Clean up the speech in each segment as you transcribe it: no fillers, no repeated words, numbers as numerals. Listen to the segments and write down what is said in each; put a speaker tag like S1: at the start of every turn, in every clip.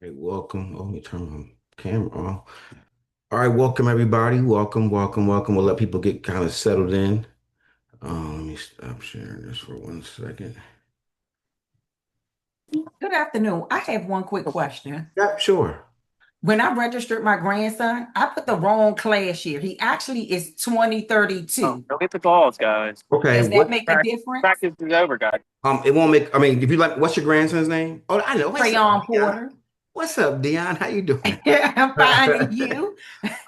S1: Hey, welcome. Oh, let me turn my camera on. All right, welcome everybody. Welcome. We'll let people get kind of settled in. Let me stop sharing this for 1 second.
S2: Good afternoon. I have one quick question.
S1: Yeah, sure.
S2: When I registered my grandson, I put the wrong class year. He actually is
S3: Oh,
S2: 2032.
S3: go get the balls, guys.
S1: Okay,
S2: Does that
S1: what?
S2: make a difference?
S3: Practice is over, guys.
S1: It won't make. I mean, if you like, what's your grandson's name? Oh, I know. What's up,
S2: Trayon
S1: Dion?
S2: Porter.
S1: What's up, Dion? How you doing?
S2: I'm finding you.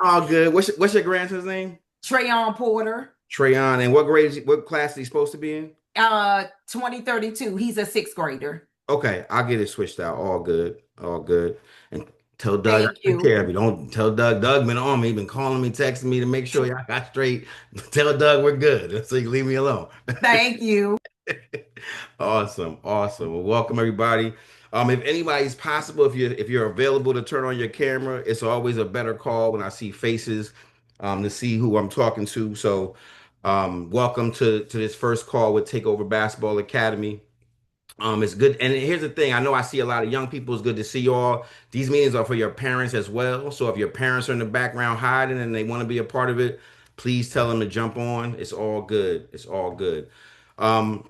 S1: All good. What's your grandson's name?
S2: Trayon Porter.
S1: Trayon. And what grade? What class is he supposed to be in?
S2: 2032. He's a sixth grader.
S1: Okay, I'll get it switched out. All good. All good. And tell Doug
S2: Thank
S1: I took
S2: you.
S1: care of you. Don't tell Doug. Doug been on me. He been calling me, texting me to make sure y'all got straight. Tell Doug we're good. So you can leave me alone.
S2: Thank you.
S1: Awesome. Awesome. Well, welcome everybody. If anybody's possible, if you're available to turn on your camera, it's always a better call when I see faces, to see who I'm talking to. So welcome to this first call with Takeover Basketball Academy. It's good. And here's the thing. I know I see a lot of young people. It's good to see you all. These meetings are for your parents as well. So if your parents are in the background hiding and they want to be a part of it, please tell them to jump on. It's all good. It's all good. Um,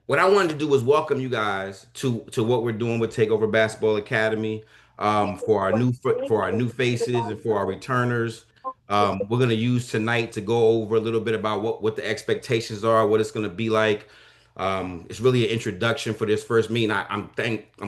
S1: what I wanted to do was welcome you guys to what we're doing with Takeover Basketball Academy, for our new faces and for our returners. We're gonna use tonight to go over a little bit about what the expectations are, what it's gonna be like. It's really an introduction for this first meeting. I'm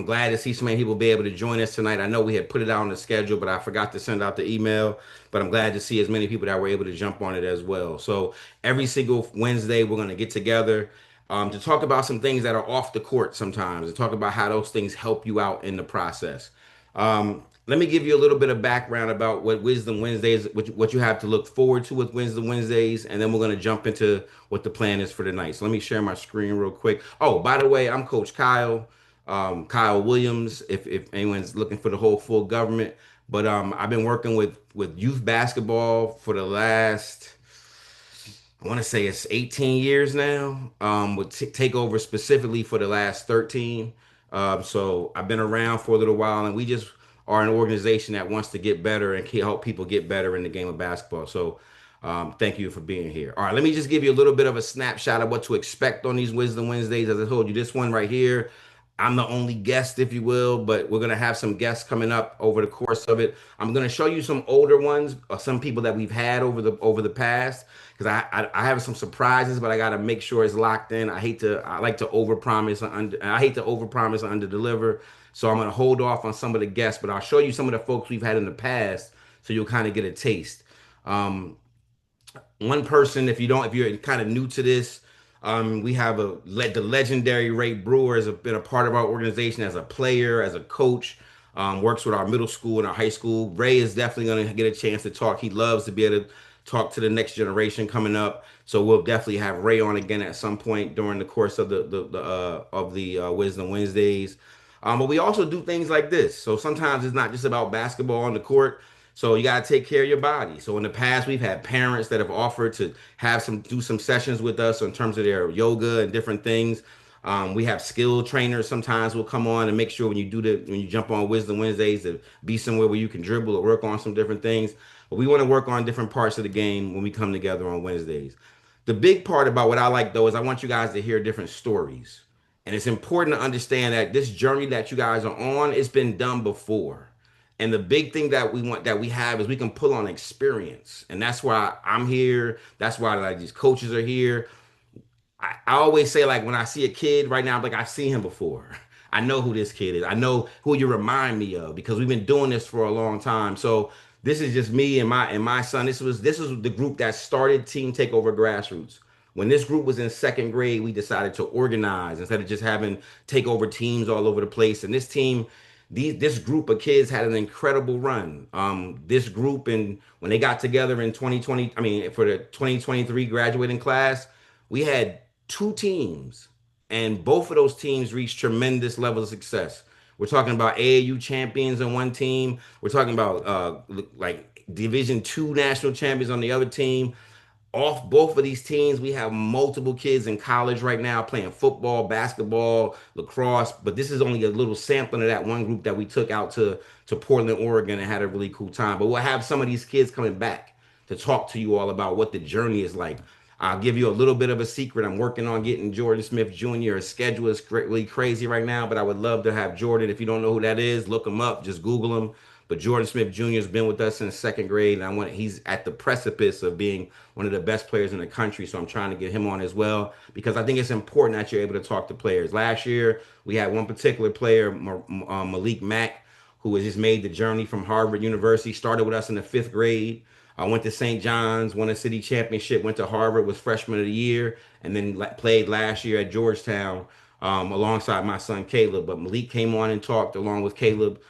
S1: glad to see so many people be able to join us tonight. I know we had put it out on the schedule, but I forgot to send out the email. But I'm glad to see as many people that were able to jump on it as well. So every single Wednesday, we're gonna get together, to talk about some things that are off the court sometimes, to talk about how those things help you out in the process. Let me give you a little bit of background about what Wisdom Wednesdays, what you have to look forward to with Wisdom Wednesdays, and then we're going to jump into what the plan is for tonight. So let me share my screen real quick. Oh, by the way, I'm Coach Kyle, Kyle Williams, if anyone's looking for the whole full government. But I've been working with youth basketball for the last, I want to say it's 18 years now, with Takeover specifically for the last 13. So I've been around for a little while, and we just are an organization that wants to get better and can help people get better in the game of basketball. So thank you for being here. All right, let me just give you a little bit of a snapshot of what to expect on these Wisdom Wednesdays. As I told you, this one right here, I'm the only guest, if you will, but we're gonna have some guests coming up over the course of it. I'm gonna show you some older ones, some people that we've had over the past, because I have some surprises, but I got to make sure it's locked in. I like to overpromise I hate to overpromise and underdeliver. So I'm gonna hold off on some of the guests, but I'll show you some of the folks we've had in the past, so you'll kind of get a taste. Um, One person, if you're kind of new to this, we have the legendary Ray Brewer has been a part of our organization as a player, as a coach. Works with our middle school and our high school. Ray is definitely going to get a chance to talk. He loves to be able to talk to the next generation coming up. So we'll definitely have Ray on again at some point during the course of the Wisdom Wednesdays. But we also do things like this. So sometimes it's not just about basketball on the court. So you got to take care of your body. So in the past, we've had parents that have offered to do some sessions with us in terms of their yoga and different things. We have skill trainers sometimes will come on and make sure when you jump on Wisdom Wednesdays to be somewhere where you can dribble or work on some different things. But we want to work on different parts of the game when we come together on Wednesdays. The big part about what I like though is I want you guys to hear different stories. And it's important to understand that this journey that you guys are on, it's been done before. And the big thing that we have is we can pull on experience. And that's why I'm here. That's why like these coaches are here. I always say, like, when I see a kid right now, I'm like, I've seen him before. I know who this kid is. I know who you remind me of because we've been doing this for a long time. So this is just me and my son. This was the group that started Team Takeover Grassroots. When this group was in second grade, we decided to organize instead of just having takeover teams all over the place. And this group of kids had an incredible run. This group, and when they got together in 2020, I mean, for the 2023 graduating class, we had two teams, and both of those teams reached tremendous levels of success. We're talking about AAU champions on one team. We're talking about like Division II national champions on the other team. off both of these teams, we have multiple kids in college right now playing football, basketball, lacrosse. But this is only a little sampling of that one group that we took out to Portland, Oregon, and had a really cool time. But we'll have some of these kids coming back to talk to you all about what the journey is like. I'll give you a little bit of a secret. I'm working on getting Jordan Smith Jr. His schedule is really crazy right now, but I would love to have Jordan. If you don't know who that is, look him up. Just Google him. But Jordan Smith Jr. has been with us since second grade, and he's at the precipice of being one of the best players in the country. So I'm trying to get him on as well because I think it's important that you're able to talk to players. Last year, we had one particular player, Malik Mack, who has just made the journey from Harvard University, started with us in the fifth grade. I went to St. John's, won a city championship, went to Harvard, was freshman of the year, and then played last year at Georgetown alongside my son Caleb. But Malik came on and talked along with Caleb.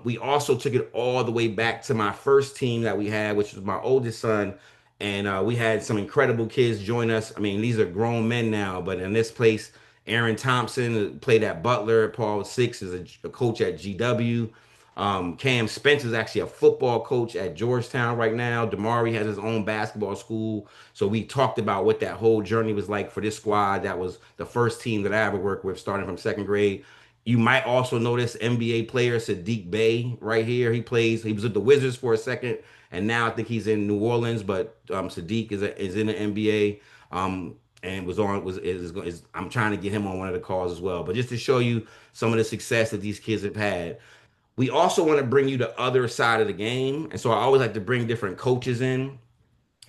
S1: We also took it all the way back to my first team that we had, which was my oldest son. And we had some incredible kids join us. I mean, these are grown men now, but in this place, Aaron Thompson played at Butler. Paul Six is a coach at GW. Cam Spence is actually a football coach at Georgetown right now. Damari has his own basketball school. So we talked about what that whole journey was like for this squad. That was the first team that I ever worked with, starting from second grade. You might also notice NBA player Sadiq Bey right here. He was with the Wizards for a second, and now I think he's in New Orleans. But Sadiq is in the NBA. And was on was is I'm trying to get him on one of the calls as well. But just to show you some of the success that these kids have had. We also want to bring you the other side of the game. And so I always like to bring different coaches in.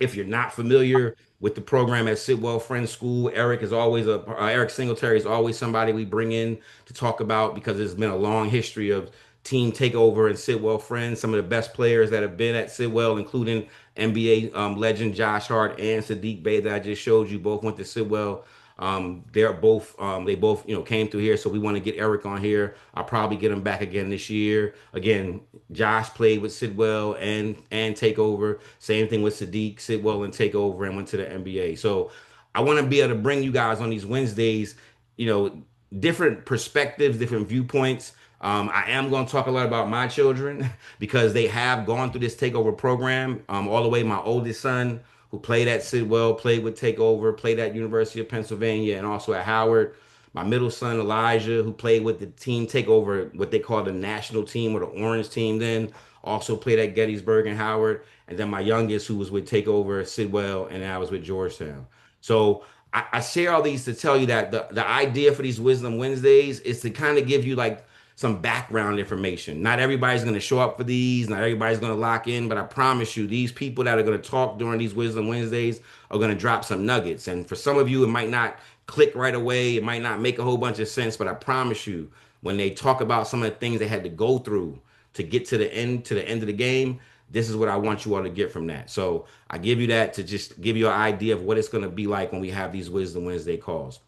S1: If you're not familiar with the program at Sidwell Friends School, Eric Singletary is always somebody we bring in to talk about because there's been a long history of team takeover and Sidwell Friends. Some of the best players that have been at Sidwell, including NBA legend Josh Hart and Sadiq Bey that I just showed you, both went to Sidwell. They both came through here, so we want to get Eric on here. I'll probably get him back again this year. Again, Josh played with Sidwell and Takeover. Same thing with Sadiq, Sidwell and Takeover, and went to the NBA. So I want to be able to bring you guys on these Wednesdays, you know, different perspectives, different viewpoints. I am going to talk a lot about my children because they have gone through this takeover program. All the way, my oldest son, who played at Sidwell, played with Takeover, played at University of Pennsylvania, and also at Howard. My middle son, Elijah, who played with the team Takeover, what they call the national team or the orange team then, also played at Gettysburg and Howard. And then my youngest, who was with Takeover, Sidwell, and I was with Georgetown. So I share all these to tell you that the idea for these Wisdom Wednesdays is to kind of give you like some background information. Not everybody's going to show up for these, not everybody's going to lock in, but I promise you, these people that are going to talk during these Wisdom Wednesdays are going to drop some nuggets. And for some of you, it might not click right away, it might not make a whole bunch of sense, but I promise you, when they talk about some of the things they had to go through to get to the end of the game, this is what I want you all to get from that. So I give you that to just give you an idea of what it's going to be like when we have these Wisdom Wednesday calls.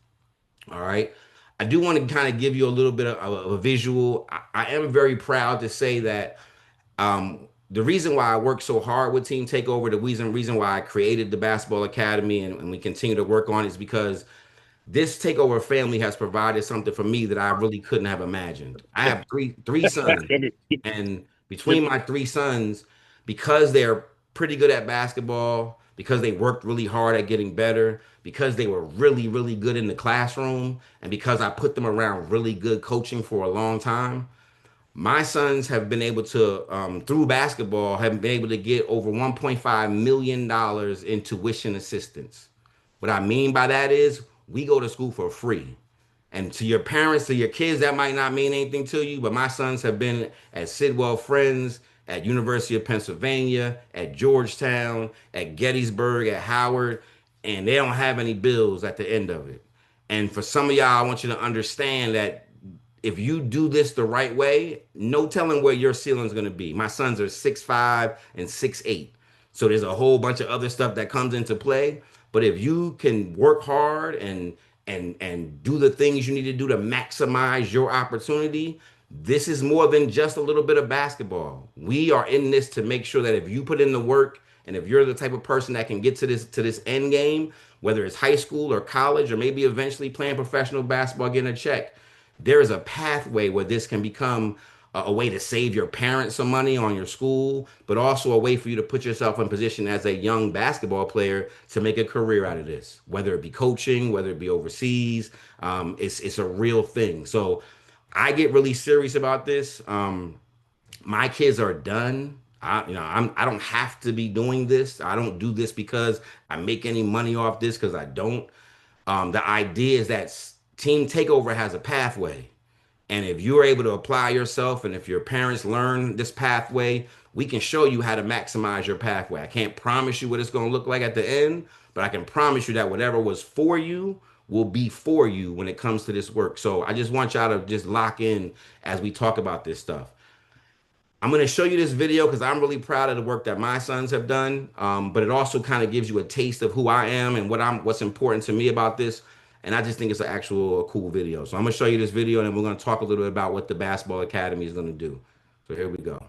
S1: All right. I do want to kind of give you a little bit of a visual. I am very proud to say that the reason why I work so hard with Team Takeover, the reason why I created the Basketball Academy and we continue to work on it is because this takeover family has provided something for me that I really couldn't have imagined. I have three sons, and between my three sons, because they're pretty good at basketball, because they worked really hard at getting better, because they were really, really good in the classroom, and because I put them around really good coaching for a long time, my sons have been able to, through basketball, have been able to get over $1.5 million in tuition assistance. What I mean by that is we go to school for free. And to your parents, to your kids, that might not mean anything to you, but my sons have been at Sidwell Friends, at University of Pennsylvania, at Georgetown, at Gettysburg, at Howard, and they don't have any bills at the end of it. And for some of y'all, I want you to understand that if you do this the right way, no telling where your ceiling is going to be. My sons are 6'5" and 6'8". So there's a whole bunch of other stuff that comes into play. But if you can work hard and do the things you need to do to maximize your opportunity, this is more than just a little bit of basketball. We are in this to make sure that if you put in the work and if you're the type of person that can get to this end game, whether it's high school or college or maybe eventually playing professional basketball, getting a check, there is a pathway where this can become a way to save your parents some money on your school, but also a way for you to put yourself in position as a young basketball player to make a career out of this, whether it be coaching, whether it be overseas. It's a real thing. So I get really serious about this. My kids are done. I don't have to be doing this. I don't do this because I make any money off this because I don't. The idea is that Team Takeover has a pathway. And if you're able to apply yourself and if your parents learn this pathway, we can show you how to maximize your pathway. I can't promise you what it's going to look like at the end, but I can promise you that whatever was for you will be for you when it comes to this work. So I just want y'all to just lock in as we talk about this stuff. I'm going to show you this video because I'm really proud of the work that my sons have done. But it also kind of gives you a taste of who I am and what's important to me about this. And I just think it's an actual cool video. So I'm going to show you this video and then we're going to talk a little bit about what the Basketball Academy is going to do. So here we go.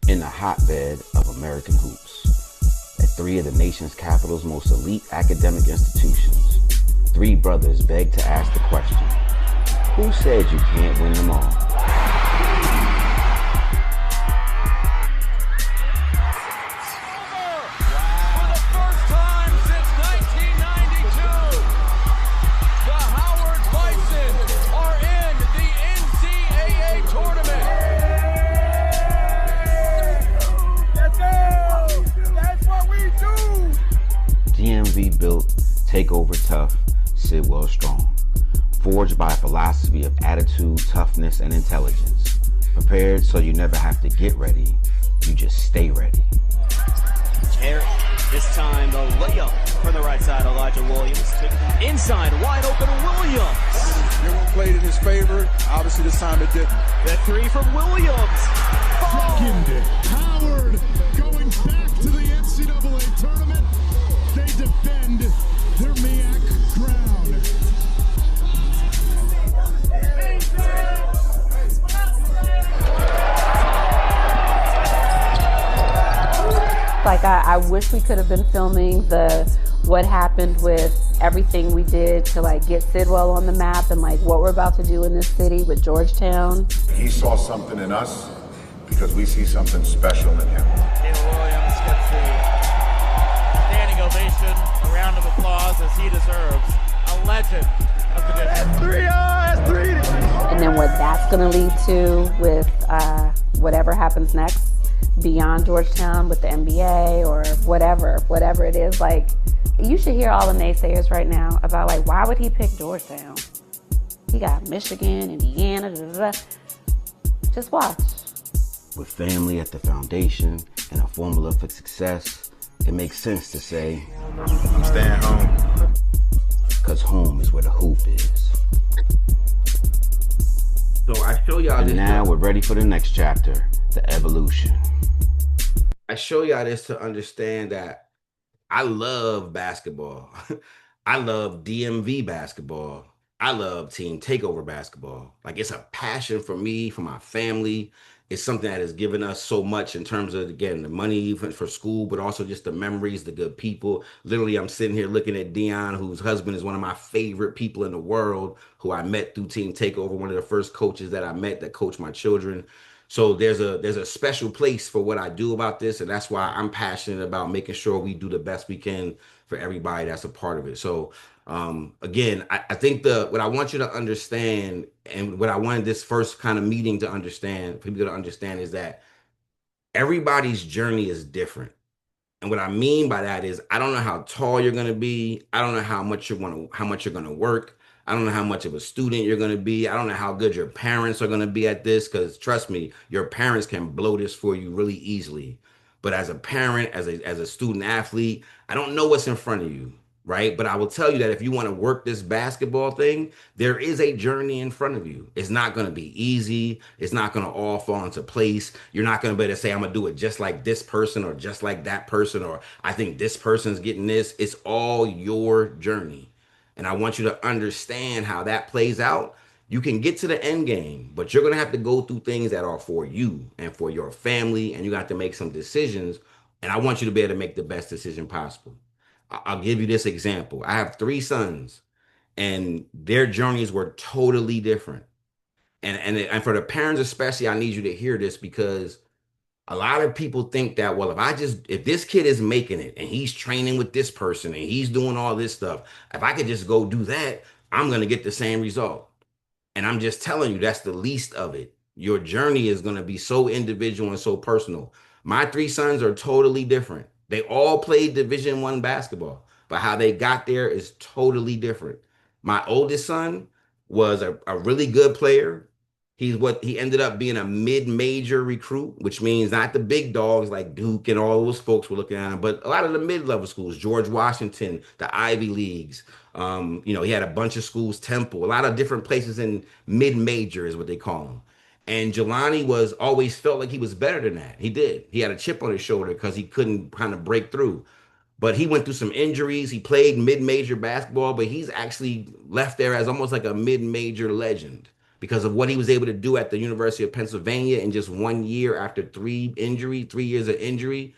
S1: In the hotbed of American hoops, at three of the nation's capital's most elite academic institutions, three brothers beg to ask the question, who said you can't win them all? GMV built, Takeover tough, Sidwell strong. Forged by a philosophy of attitude, toughness, and intelligence. Prepared so you never have to get ready, you just stay ready.
S4: Here, this time the layup from the right side, Elijah Williams. Inside, wide open Williams.
S5: It played in his favor. Obviously this time it didn't.
S4: The three from Williams.
S6: Second, Howard going back to the NCAA tournament. They defend their MEAC crown.
S7: Like I wish we could have been filming what happened with everything we did to like get Sidwell on the map and like what we're about to do in this city with Georgetown.
S5: He saw something in us because we see something special in him.
S8: Taylor Williams gets the standing ovation, a round of applause as he deserves. A legend of the district.
S5: That's three.
S7: And then what that's going to lead to with whatever happens next beyond Georgetown with the NBA or whatever it is, like you should hear all the naysayers right now about like why would he pick Georgetown? He got Michigan, Indiana, da, da, da. Just watch.
S1: With family at the foundation and a formula for success, it makes sense to say,
S5: I'm staying home.
S1: Because home is where the hoop is. So I show y'all this. And now we're ready for the next chapter, the evolution. I show y'all this to understand that I love basketball. I love DMV basketball. I love Team Takeover basketball. Like it's a passion for me, for my family. It's something that has given us so much in terms of, again, the money even for school, but also just the memories, the good people. Literally, I'm sitting here looking at Dion, whose husband is one of my favorite people in the world, who I met through Team Takeover, one of the first coaches that I met that coached my children. So there's a special place for what I do about this, and that's why I'm passionate about making sure we do the best we can for everybody that's a part of it. So again, I think what I want you to understand and what I wanted this first kind of meeting to understand, for people to understand, is that everybody's journey is different. And what I mean by that is I don't know how tall you're going to be. I don't know how much you're going to work. I don't know how much of a student you're going to be. I don't know how good your parents are going to be at this, because trust me, your parents can blow this for you really easily. But as a parent, as a student athlete, I don't know what's in front of you, right? But I will tell you that if you want to work this basketball thing, there is a journey in front of you. It's not going to be easy. It's not going to all fall into place. You're not going to be able to say, I'm going to do it just like this person or just like that person, or I think this person's getting this. It's all your journey. And I want you to understand how that plays out. You can get to the end game, but you're going to have to go through things that are for you and for your family, and you got to make some decisions. And I want you to be able to make the best decision possible. I'll give you this example. I have three sons, and their journeys were totally different. And for the parents especially, I need you to hear this because a lot of people think that, well, if this kid is making it and he's training with this person and he's doing all this stuff, if I could just go do that, I'm gonna get the same result. And I'm just telling you, that's the least of it. Your journey is going to be so individual and so personal. My three sons are totally different. They all played Division 1 basketball, but how they got there is totally different. My oldest son was a really good player. He ended up being a mid-major recruit, which means not the big dogs like Duke and all those folks were looking at him, but a lot of the mid-level schools, George Washington, the Ivy Leagues. He had a bunch of schools, Temple, a lot of different places in mid-major is what they call them. And Jelani was always felt like he was better than that. He did. He had a chip on his shoulder because he couldn't kind of break through. But he went through some injuries. He played mid-major basketball, but he's actually left there as almost like a mid-major legend because of what he was able to do at the University of Pennsylvania in just 1 year after 3 years of injury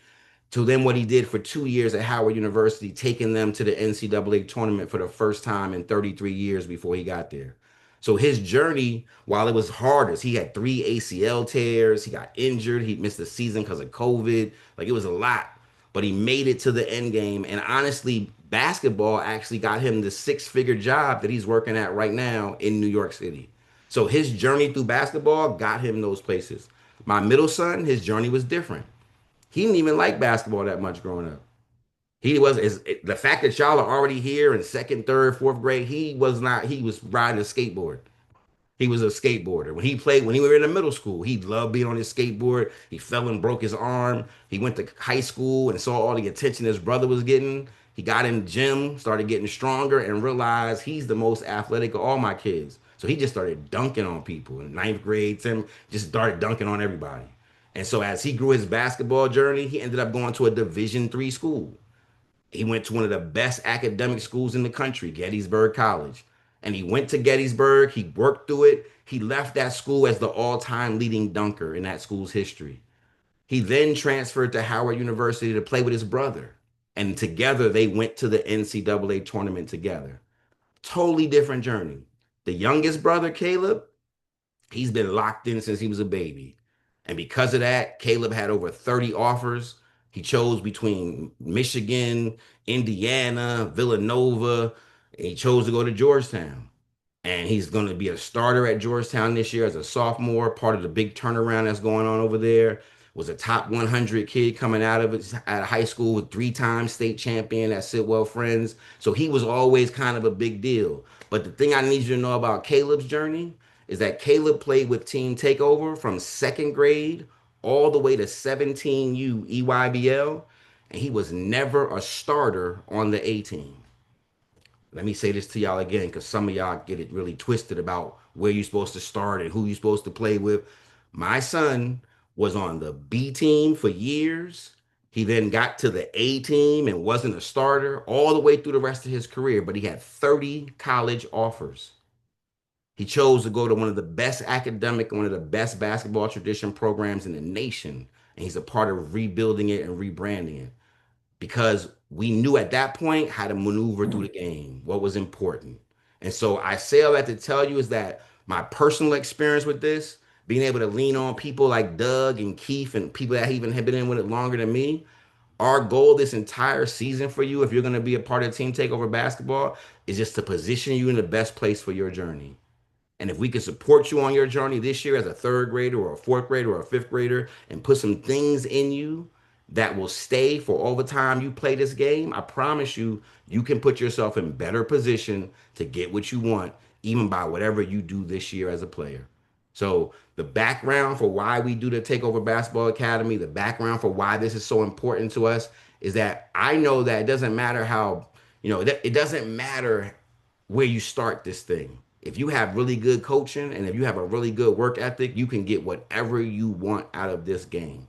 S1: to then what he did for 2 years at Howard University, taking them to the NCAA tournament for the first time in 33 years before he got there. So his journey, while it was hardest, he had 3 ACL tears, he got injured, he missed the season because of COVID. Like it was a lot, but he made it to the end game. And honestly, basketball actually got him the six-figure job that he's working at right now in New York City. So his journey through basketball got him those places. My middle son, his journey was different. He didn't even like basketball that much growing up. He was the fact that y'all are already here in second, third, fourth grade. He was not. He was riding a skateboard. He was a skateboarder. When he was in the middle school, he loved being on his skateboard. He fell and broke his arm. He went to high school and saw all the attention his brother was getting. He got in the gym, started getting stronger, and realized he's the most athletic of all my kids. So he just started dunking on people in ninth grade. Tim just started dunking on everybody. And so as he grew his basketball journey, he ended up going to a Division 3 school. He went to one of the best academic schools in the country, Gettysburg College. And he went to Gettysburg, he worked through it. He left that school as the all-time leading dunker in that school's history. He then transferred to Howard University to play with his brother. And together they went to the NCAA tournament together. Totally different journey. The youngest brother, Caleb, he's been locked in since he was a baby. And because of that, Caleb had over 30 offers. He chose between Michigan, Indiana, Villanova, and he chose to go to Georgetown. And he's going to be a starter at Georgetown this year as a sophomore, part of the big turnaround that's going on over there. Was a top 100 kid coming out of it at high school, with 3 time state champion at Sidwell Friends. So he was always kind of a big deal. But the thing I need you to know about Caleb's journey is that Caleb played with Team Takeover from second grade all the way to 17U EYBL, and he was never a starter on the A team. Let me say this to y'all again because some of y'all get it really twisted about where you're supposed to start and who you're supposed to play with. My son was on the B team for years. He then got to the A team and wasn't a starter all the way through the rest of his career, but he had 30 college offers. He chose to go to one of the best academic, one of the best basketball tradition programs in the nation. And he's a part of rebuilding it and rebranding it because we knew at that point how to maneuver through the game, what was important. And so I say all that to tell you is that my personal experience with this, being able to lean on people like Doug and Keith and people that even have been in with it longer than me, our goal this entire season for you, if you're going to be a part of Team Takeover Basketball, is just to position you in the best place for your journey. And if we can support you on your journey this year as a third grader or a fourth grader or a fifth grader and put some things in you that will stay for all the time you play this game, I promise you, you can put yourself in better position to get what you want, even by whatever you do this year as a player. So the background for why we do the Takeover Basketball Academy, the background for why this is so important to us is that I know that it doesn't matter how, it doesn't matter where you start this thing. If you have really good coaching and if you have a really good work ethic, you can get whatever you want out of this game.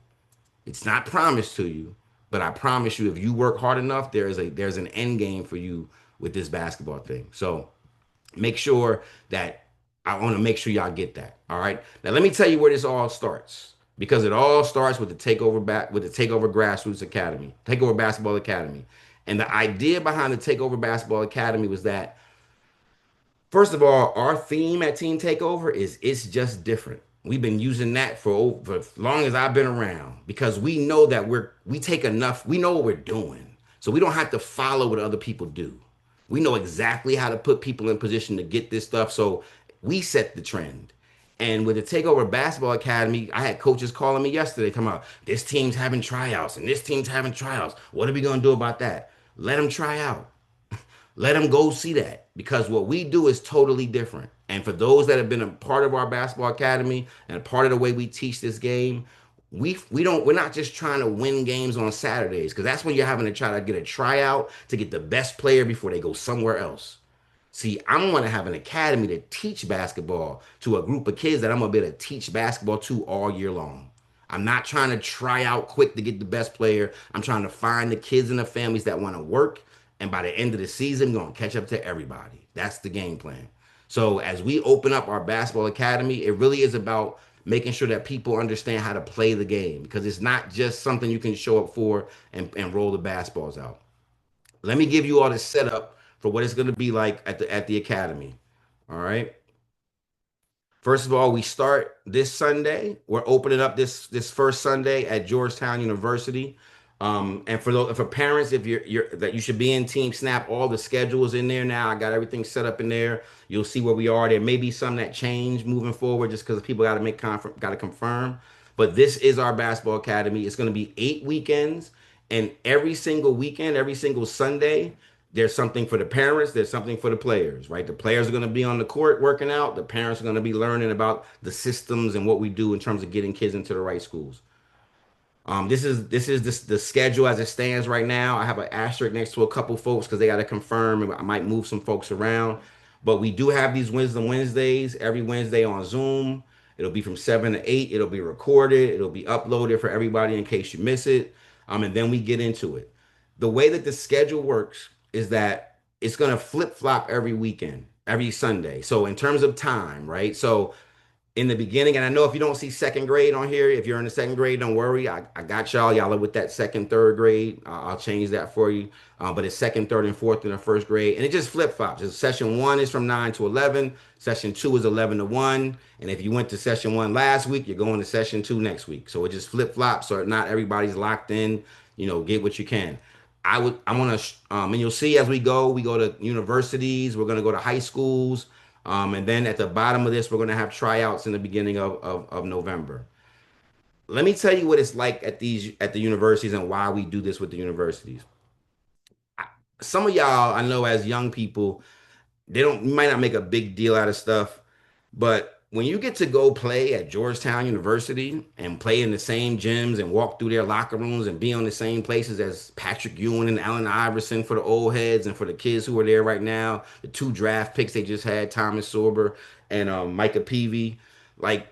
S1: It's not promised to you, but I promise you, if you work hard enough, there's an end game for you with this basketball thing. So make sure that I want to make sure y'all get that. All right. Now let me tell you where this all starts, because it all starts with the Takeover Grassroots Academy, Takeover Basketball Academy. And the idea behind the Takeover Basketball Academy was that First of all, our theme at Team Takeover is it's just different. We've been using that for as long as I've been around because we know that we take enough, we know what we're doing. So we don't have to follow what other people do. We know exactly how to put people in position to get this stuff. So we set the trend. And with the Takeover Basketball Academy, I had coaches calling me yesterday, talking about this team's having tryouts and this team's having tryouts. What are we gonna do about that? Let them try out. Let them go see that because what we do is totally different. And for those that have been a part of our basketball academy and a part of the way we teach this game, we're not just trying to win games on Saturdays because that's when you're having to try to get a tryout to get the best player before they go somewhere else. See, I'm going to have an academy to teach basketball to a group of kids that I'm going to be able to teach basketball to all year long. I'm not trying to try out quick to get the best player. I'm trying to find the kids and the families that want to work. And by the end of the season, we're going to catch up to everybody. That's the game plan. So as we open up our basketball academy, it really is about making sure that people understand how to play the game because it's not just something you can show up for and roll the basketballs out. Let me give you all the setup for what it's going to be like at the academy. All right. First of all, we start this Sunday. We're opening up this first Sunday at Georgetown University. And for parents, if you're that you should be in Team Snap, all the schedules in there now. I got everything set up in there. You'll see where we are. There may be some that change moving forward just because people got to confirm. But this is our basketball academy. It's going to be 8 weekends, and every single weekend, every single Sunday, there's something for the parents, there's something for the players, right? The players are going to be on the court working out. The parents are going to be learning about the systems and what we do in terms of getting kids into the right schools. This is the schedule as it stands right now. I have an asterisk next to a couple folks because they got to confirm. I might move some folks around, but we do have these Wisdom Wednesdays every Wednesday on Zoom. It'll be from 7 to 8. It'll be recorded. It'll be uploaded for everybody in case you miss it. And then we get into it. The way that the schedule works is that it's gonna flip flop every weekend, every Sunday. So in terms of time, right? So in the beginning, and I know if you don't see second grade on here, if you're in the second grade, don't worry. I got y'all. Y'all are with that second, third grade. I'll change that for you. But it's second, third, and fourth in the first grade. And it just flip flops. Session one is from 9 to 11. Session two is 11 to 1. And if you went to session one last week, you're going to session two next week. So it just flip flops. So not everybody's locked in. Get what you can. I want to, and you'll see as we go to universities. We're going to go to high schools. And then at the bottom of this, we're going to have tryouts in the beginning of November. Let me tell you what it's like at the universities and why we do this with the universities. Some of y'all, I know as young people, you might not make a big deal out of stuff, but when you get to go play at Georgetown University and play in the same gyms and walk through their locker rooms and be on the same places as Patrick Ewing and Allen Iverson for the old heads and for the kids who are there right now, the 2 draft picks they just had, Thomas Sorber and Micah Peavy, like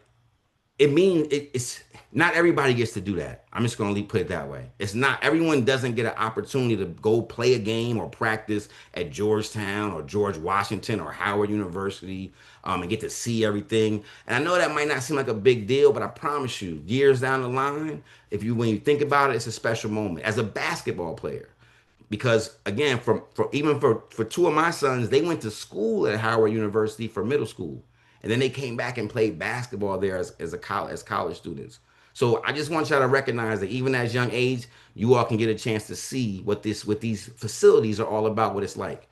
S1: it's not everybody gets to do that. I'm just going to put it that way. It's not everyone doesn't get an opportunity to go play a game or practice at Georgetown or George Washington or Howard University and get to see everything. And I know that might not seem like a big deal, but I promise you, years down the line, when you think about it, it's a special moment as a basketball player. Because again, for two of my sons, they went to school at Howard University for middle school. And then they came back and played basketball there as college students. So I just want y'all to recognize that even at young age, you all can get a chance to see what these facilities are all about, what it's like.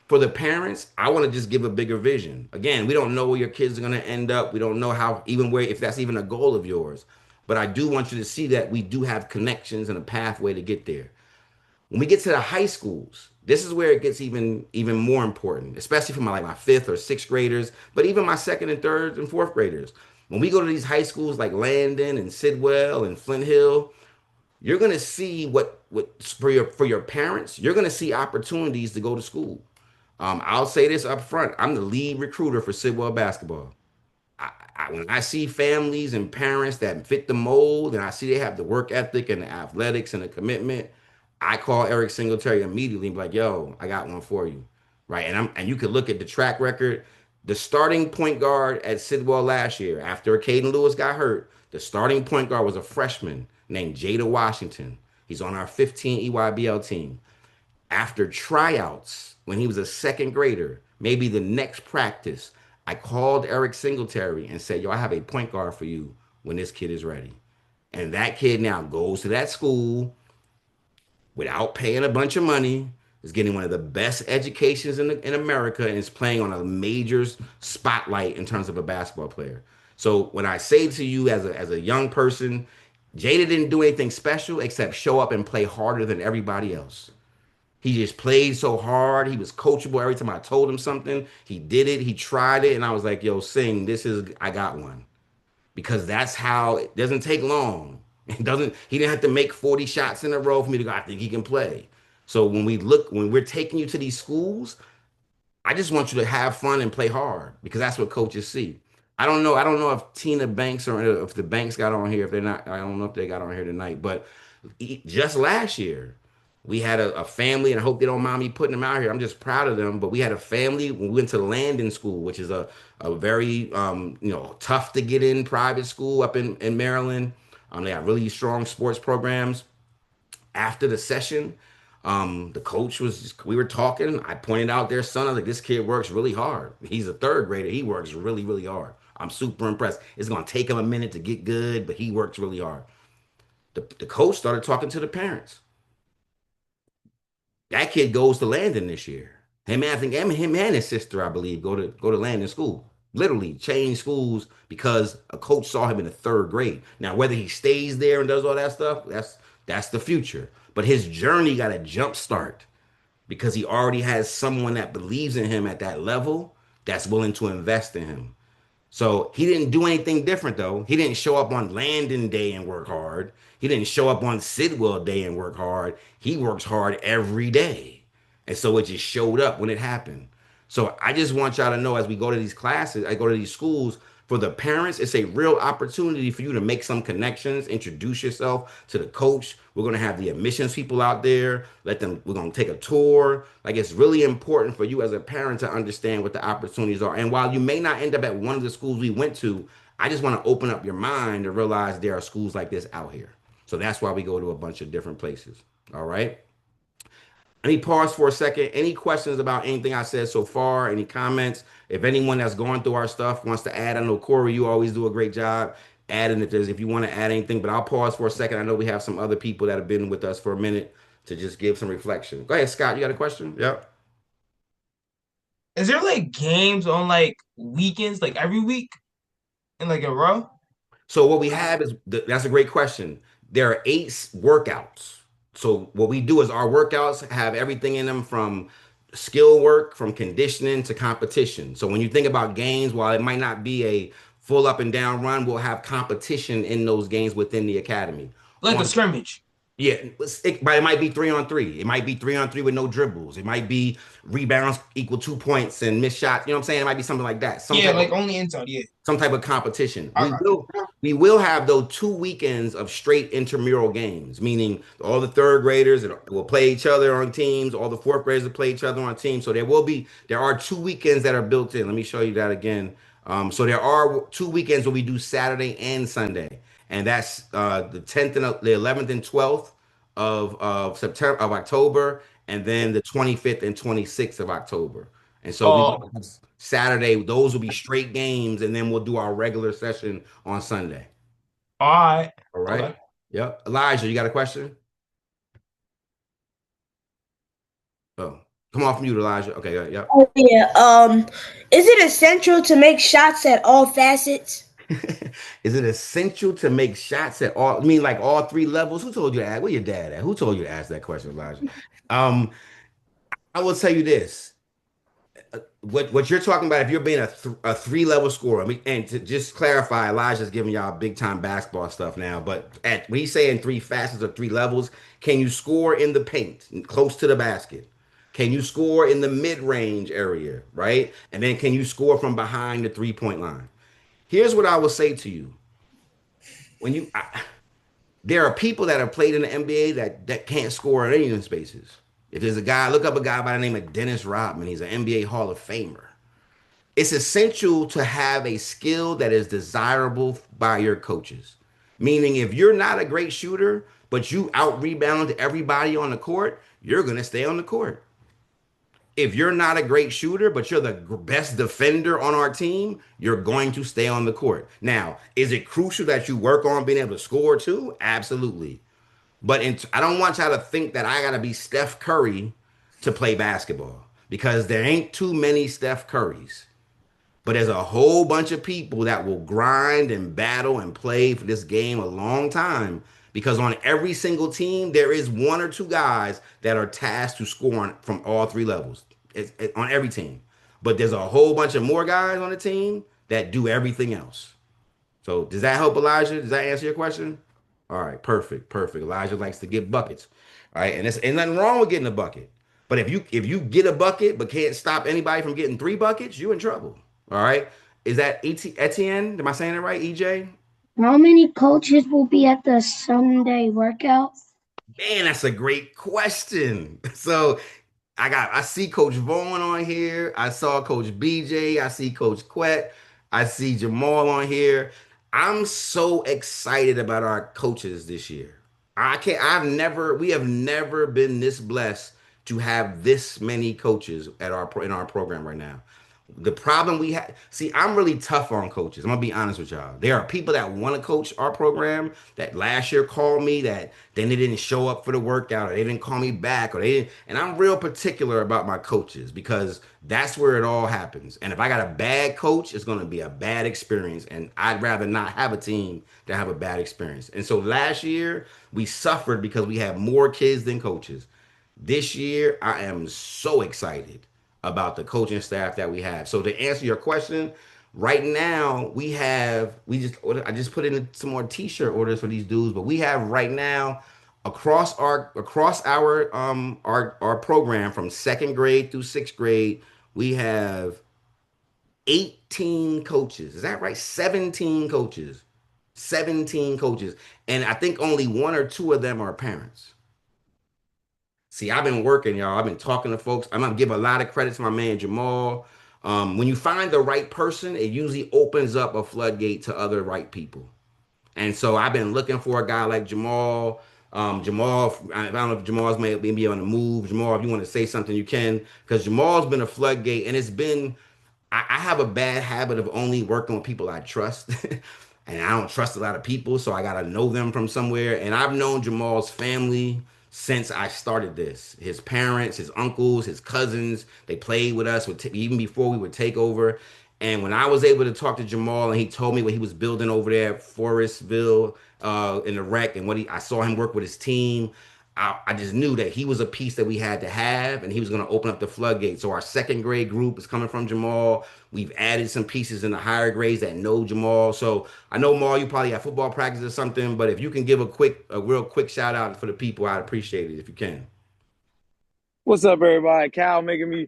S1: For the parents, I want to just give a bigger vision. Again, we don't know where your kids are going to end up. We don't know if that's even a goal of yours. But I do want you to see that we do have connections and a pathway to get there. When we get to the high schools, this is where it gets even more important, especially for my 5th or 6th graders, but even my 2nd and 3rd and 4th graders. When we go to these high schools like Landon and Sidwell and Flint Hill, you're gonna see what for your parents, you're gonna see opportunities to go to school. I'll say this up front: I'm the lead recruiter for Sidwell basketball. When I see families and parents that fit the mold, and I see they have the work ethic and the athletics and the commitment, I call Eric Singletary immediately and be like, yo, I got one for you. Right. And you could look at the track record. The starting point guard at Sidwell last year, after Caden Lewis got hurt, the starting point guard was a freshman named Jada Washington. He's on our 15 EYBL team. After tryouts, when he was a second grader, maybe the next practice, I called Eric Singletary and said, "Yo, I have a point guard for you when this kid is ready." And that kid now goes to that school without paying a bunch of money, is getting one of the best educations in America, and is playing on a major spotlight in terms of a basketball player. So when I say to you as a young person, Jada didn't do anything special except show up and play harder than everybody else. He just played so hard. He was coachable. Every time I told him something, he did it. He tried it. And I was like, yo, Sing, I got one. Because that's how it doesn't take long. He didn't have to make 40 shots in a row for me to go, I think he can play. So when we're taking you to these schools, I just want you to have fun and play hard because that's what coaches see. I don't know if Tina Banks or if the Banks got on here. If they're not, I don't know if they got on here tonight. But just last year, we had a family, and I hope they don't mind me putting them out here. I'm just proud of them. But we had a family. We went to Landon School, which is a very tough to get in private school up in Maryland. They have really strong sports programs. After the session, the coach we were talking. I pointed out their son. I was like, this kid works really hard. He's a third grader. He works really, really hard. I'm super impressed. It's going to take him a minute to get good, but he works really hard. The coach started talking to the parents. That kid goes to Landon this year. Him and his sister, I believe, go to Landon school. Literally change schools because a coach saw him in the third grade. Now, whether he stays there and does all that stuff, that's the future. But his journey got a jump start because he already has someone that believes in him at that level that's willing to invest in him. So he didn't do anything different though. He didn't show up on Landon Day and work hard. He didn't show up on Sidwell Day and work hard. He works hard every day. And so it just showed up when it happened. So I just want y'all to know as we go to these classes, I go to these schools, for the parents, it's a real opportunity for you to make some connections, introduce yourself to the coach. We're going to have the admissions people out there. We're going to take a tour. Like it's really important for you as a parent to understand what the opportunities are. And while you may not end up at one of the schools we went to, I just want to open up your mind to realize there are schools like this out here. So that's why we go to a bunch of different places. All right. Let me pause for a second. Any questions about anything I said so far? Any comments? If anyone that's going through our stuff wants to add, I know Corey, you always do a great job adding if you want to add anything, but I'll pause for a second. I know we have some other people that have been with us for a minute to just give some reflection. Go ahead, Scott. You got a question? Yep.
S9: Is there like games on like weekends, like every week in like a row?
S1: So what we have is that's a great question. There are 8 workouts. So what we do is our workouts have everything in them from skill work, from conditioning to competition. So when you think about games, while it might not be a full up and down run, we'll have competition in those games within the academy.
S9: Like a scrimmage.
S1: Yeah, but it might be 3-on-3. It might be 3-on-3 with no dribbles. It might be rebounds equal 2 points and missed shots. You know what I'm saying? It might be something like that.
S9: Yeah, like only inside. Yeah.
S1: Some type of competition.
S9: All right.
S1: We will have those 2 weekends of straight intramural games, meaning all the third graders will play each other on teams. All the fourth graders will play each other on teams. So there are 2 weekends that are built in. Let me show you that again. So there are 2 weekends where we do Saturday and Sunday, and that's the 10th and the 11th and 12th of October, and then the 25th and 26th of October. And so Saturday, those will be straight games, and then we'll do our regular session on Sunday.
S9: All right.
S1: All right.
S9: Okay.
S1: Yep. Elijah, you got a question? Oh, come off mute, Elijah. Okay. Yep.
S10: Oh, yeah. Is it essential to make shots at all facets?
S1: Is it essential to make shots at all? I mean, like all 3 levels? Who told you to ask? Where your dad at? Who told you to ask that question, Elijah? I will tell you this. What you're talking about, if you're being a 3-level scorer, I mean, and to just clarify, Elijah's giving y'all big time basketball stuff now, but when he's saying 3 facets or 3 levels, can you score in the paint, close to the basket? Can you score in the mid-range area, right? And then can you score from behind the 3-point line? Here's what I will say to you. There are people that have played in the NBA that can't score in any of them spaces. If there's look up a guy by the name of Dennis Rodman. He's an NBA Hall of Famer. It's essential to have a skill that is desirable by your coaches. Meaning if you're not a great shooter, but you out rebound everybody on the court, you're gonna stay on the court. If you're not a great shooter, but you're the best defender on our team, you're going to stay on the court. Now, is it crucial that you work on being able to score too? Absolutely. But I don't want y'all to think that I got to be Steph Curry to play basketball because there ain't too many Steph Currys. But there's a whole bunch of people that will grind and battle and play for this game a long time because on every single team, there is one or two guys that are tasked to score from all three levels. On every team. But there's a whole bunch of more guys on the team that do everything else. So does that help, Elijah? Does that answer your question? All right, perfect, perfect. Elijah likes to get buckets. All right, and there's ain't nothing wrong with getting a bucket. But if you get a bucket but can't stop anybody from getting three buckets, you in trouble. All right. Is that Etienne? Am I saying it right, EJ?
S10: How many coaches will be at the Sunday workout?
S1: Man, that's a great question. So I see Coach Vaughn on here. I saw Coach BJ. I see Coach Quet. I see Jamal on here. I'm so excited about our coaches this year. We have never been this blessed to have this many coaches in our program right now. The problem we have, see, I'm really tough on coaches. I'm gonna be honest with y'all. There are people that want to coach our program that last year called me that then they didn't show up for the workout or they didn't call me back or they didn't. And I'm real particular about my coaches because that's where it all happens. And if I got a bad coach, it's gonna be a bad experience. And I'd rather not have a team that have a bad experience. And so last year we suffered because we had more kids than coaches. This year, I am so excited about the coaching staff that we have. So to answer your question, right now I just put in some more t-shirt orders for these dudes, but we have right now across our program from second grade through sixth grade, we have 18 coaches. Is that right? 17 coaches. 17 coaches. And I think only one or two of them are parents. See, I've been working, y'all. I've been talking to folks. I'm gonna give a lot of credit to my man Jamal. When you find the right person, it usually opens up a floodgate to other right people. And so I've been looking for a guy like Jamal. Jamal, I don't know if Jamal's maybe on the move. Jamal, if you want to say something, you can, because Jamal's been a floodgate, and it's been. I have a bad habit of only working with people I trust. And I don't trust a lot of people, so I gotta know them from somewhere. And I've known Jamal's family since I started this. His parents, his uncles, his cousins, they played with us even before we would take over. And when I was able to talk to Jamal and he told me what he was building over there at Forestville in the rec and I saw him work with his team, I just knew that he was a piece that we had to have, and he was going to open up the floodgates. So our second grade group is coming from Jamal. We've added some pieces in the higher grades that know Jamal. So I know, Maul, you probably have football practice or something, but if you can give a real quick shout out for the people, I'd appreciate it if you can.
S11: What's up, everybody? Cal making me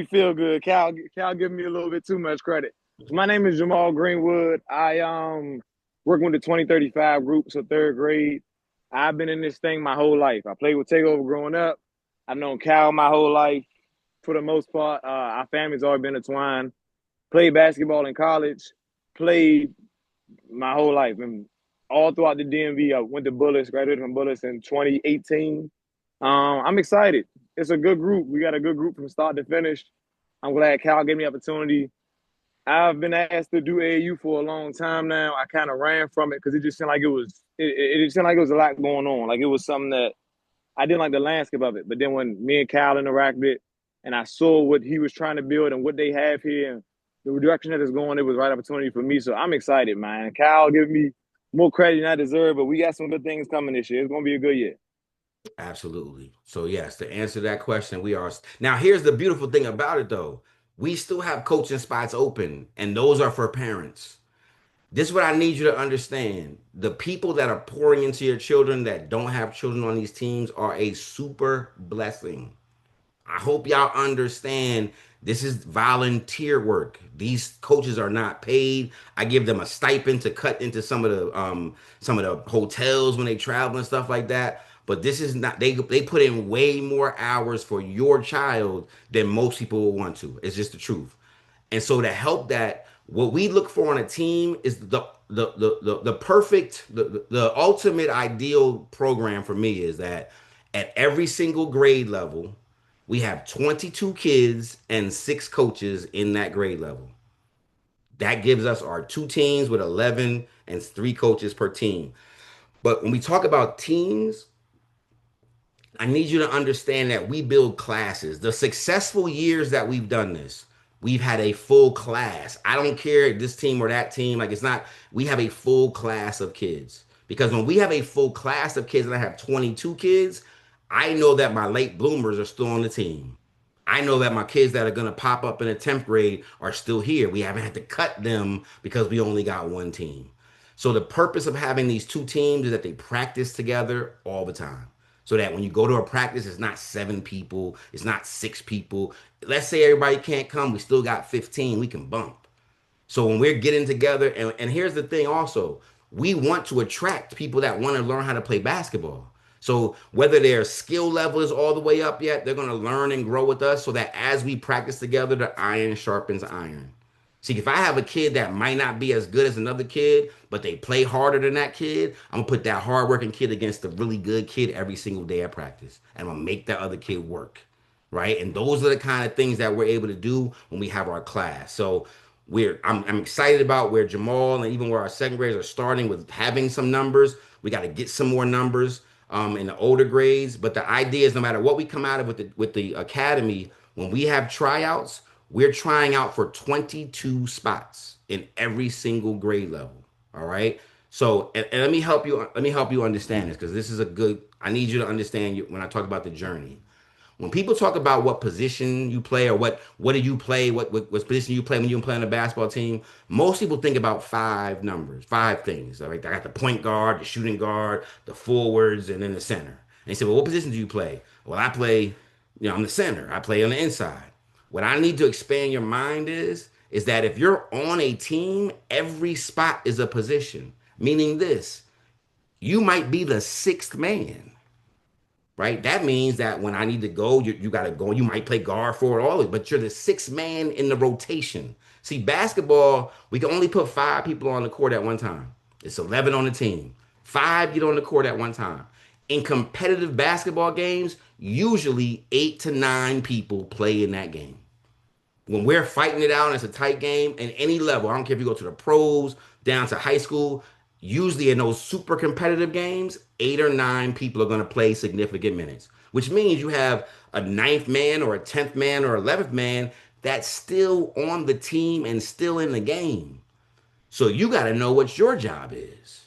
S11: feel good. Cal giving me a little bit too much credit. My name is Jamal Greenwood. I working with the 2035 group, so third grade. I've been in this thing my whole life. I played with Takeover growing up. I've known Cal my whole life. For the most part, our family's always been entwined. Played basketball in college. Played my whole life. And all throughout the DMV, I went to Bullis, graduated from Bullis in 2018. I'm excited. It's a good group. We got a good group from start to finish. I'm glad Cal gave me the opportunity. I've been asked to do AAU for a long time now. I kind of ran from it because it just seemed like it just seemed like it was a lot going on. Like it was something that I didn't like the landscape of it. But then when me and Cal interacted and I saw what he was trying to build and what they have here and the direction that it's going, it was the right opportunity for me. So I'm excited, man. Cal gave me more credit than I deserve, but we got some good things coming this year. It's going to be a good year.
S1: Absolutely. So yes, to answer that question, we are now. Here's the beautiful thing about it, though. We still have coaching spots open, and those are for parents. This is what I need you to understand. The people that are pouring into your children that don't have children on these teams are a super blessing. I hope y'all understand this is volunteer work. These coaches are not paid. I give them a stipend to cut into some of the hotels when they travel and stuff like that. But this is not they put in way more hours for your child than most people will want to. It's just the truth. And so to help that, What we look for on a team is the perfect, the ultimate ideal program for me is that at every single grade level, we have 22 kids and 6 coaches in that grade level. That gives us our 2 teams with 11 and 3 coaches per team. But when we talk about teams, I need you to understand that we build classes. The successful years that we've done this, we've had a full class. I don't care this team or that team. Like it's not, we have a full class of kids. Because when we have a full class of kids and I have 22 kids, I know that my late bloomers are still on the team. I know that my kids that are going to pop up in the 10th grade are still here. We haven't had to cut them because we only got one team. So the purpose of having these 2 teams is that they practice together all the time. So that when you go to a practice, it's not 7 people, it's not 6 people. Let's say everybody can't come, we still got 15, we can bump. So when we're getting together, and here's the thing also, we want to attract people that want to learn how to play basketball. So whether their skill level is all the way up yet, they're going to learn and grow with us so that as we practice together, the iron sharpens iron. See, if I have a kid that might not be as good as another kid, but they play harder than that kid, I'm gonna put that hardworking kid against the really good kid every single day at practice. And I'm gonna make that other kid work. Right. And those are the kind of things that we're able to do when we have our class. So I'm excited about where Jamal and even where our second graders are starting with having some numbers. We got to get some more numbers in the older grades. But the idea is no matter what we come out of with the academy, when we have tryouts, we're trying out for 22 spots in every single grade level. All right. So, and let me help you. Let me help you understand this because this is a good. I need you to understand when I talk about the journey. When people talk about what position you play or what do you play, what position you play when you play on a basketball team, most people think about 5 numbers, 5 things. All right, I got the point guard, the shooting guard, the forwards, and then the center. And they say, well, what position do you play? Well, I play, I'm the center. I play on the inside. What I need to expand your mind is that if you're on a team, every spot is a position. Meaning this, you might be the 6th man, right? That means that when I need to go, you got to go. You might play guard forward always, but you're the 6th man in the rotation. See, basketball, we can only put 5 people on the court at one time. It's 11 on the team. 5 get on the court at one time. In competitive basketball games, usually 8 to 9 people play in that game. When we're fighting it out and it's a tight game in any level, I don't care if you go to the pros, down to high school, usually in those super competitive games, 8 or 9 people are going to play significant minutes, which means you have a 9th man or a 10th man or 11th man that's still on the team and still in the game. So you got to know what your job is.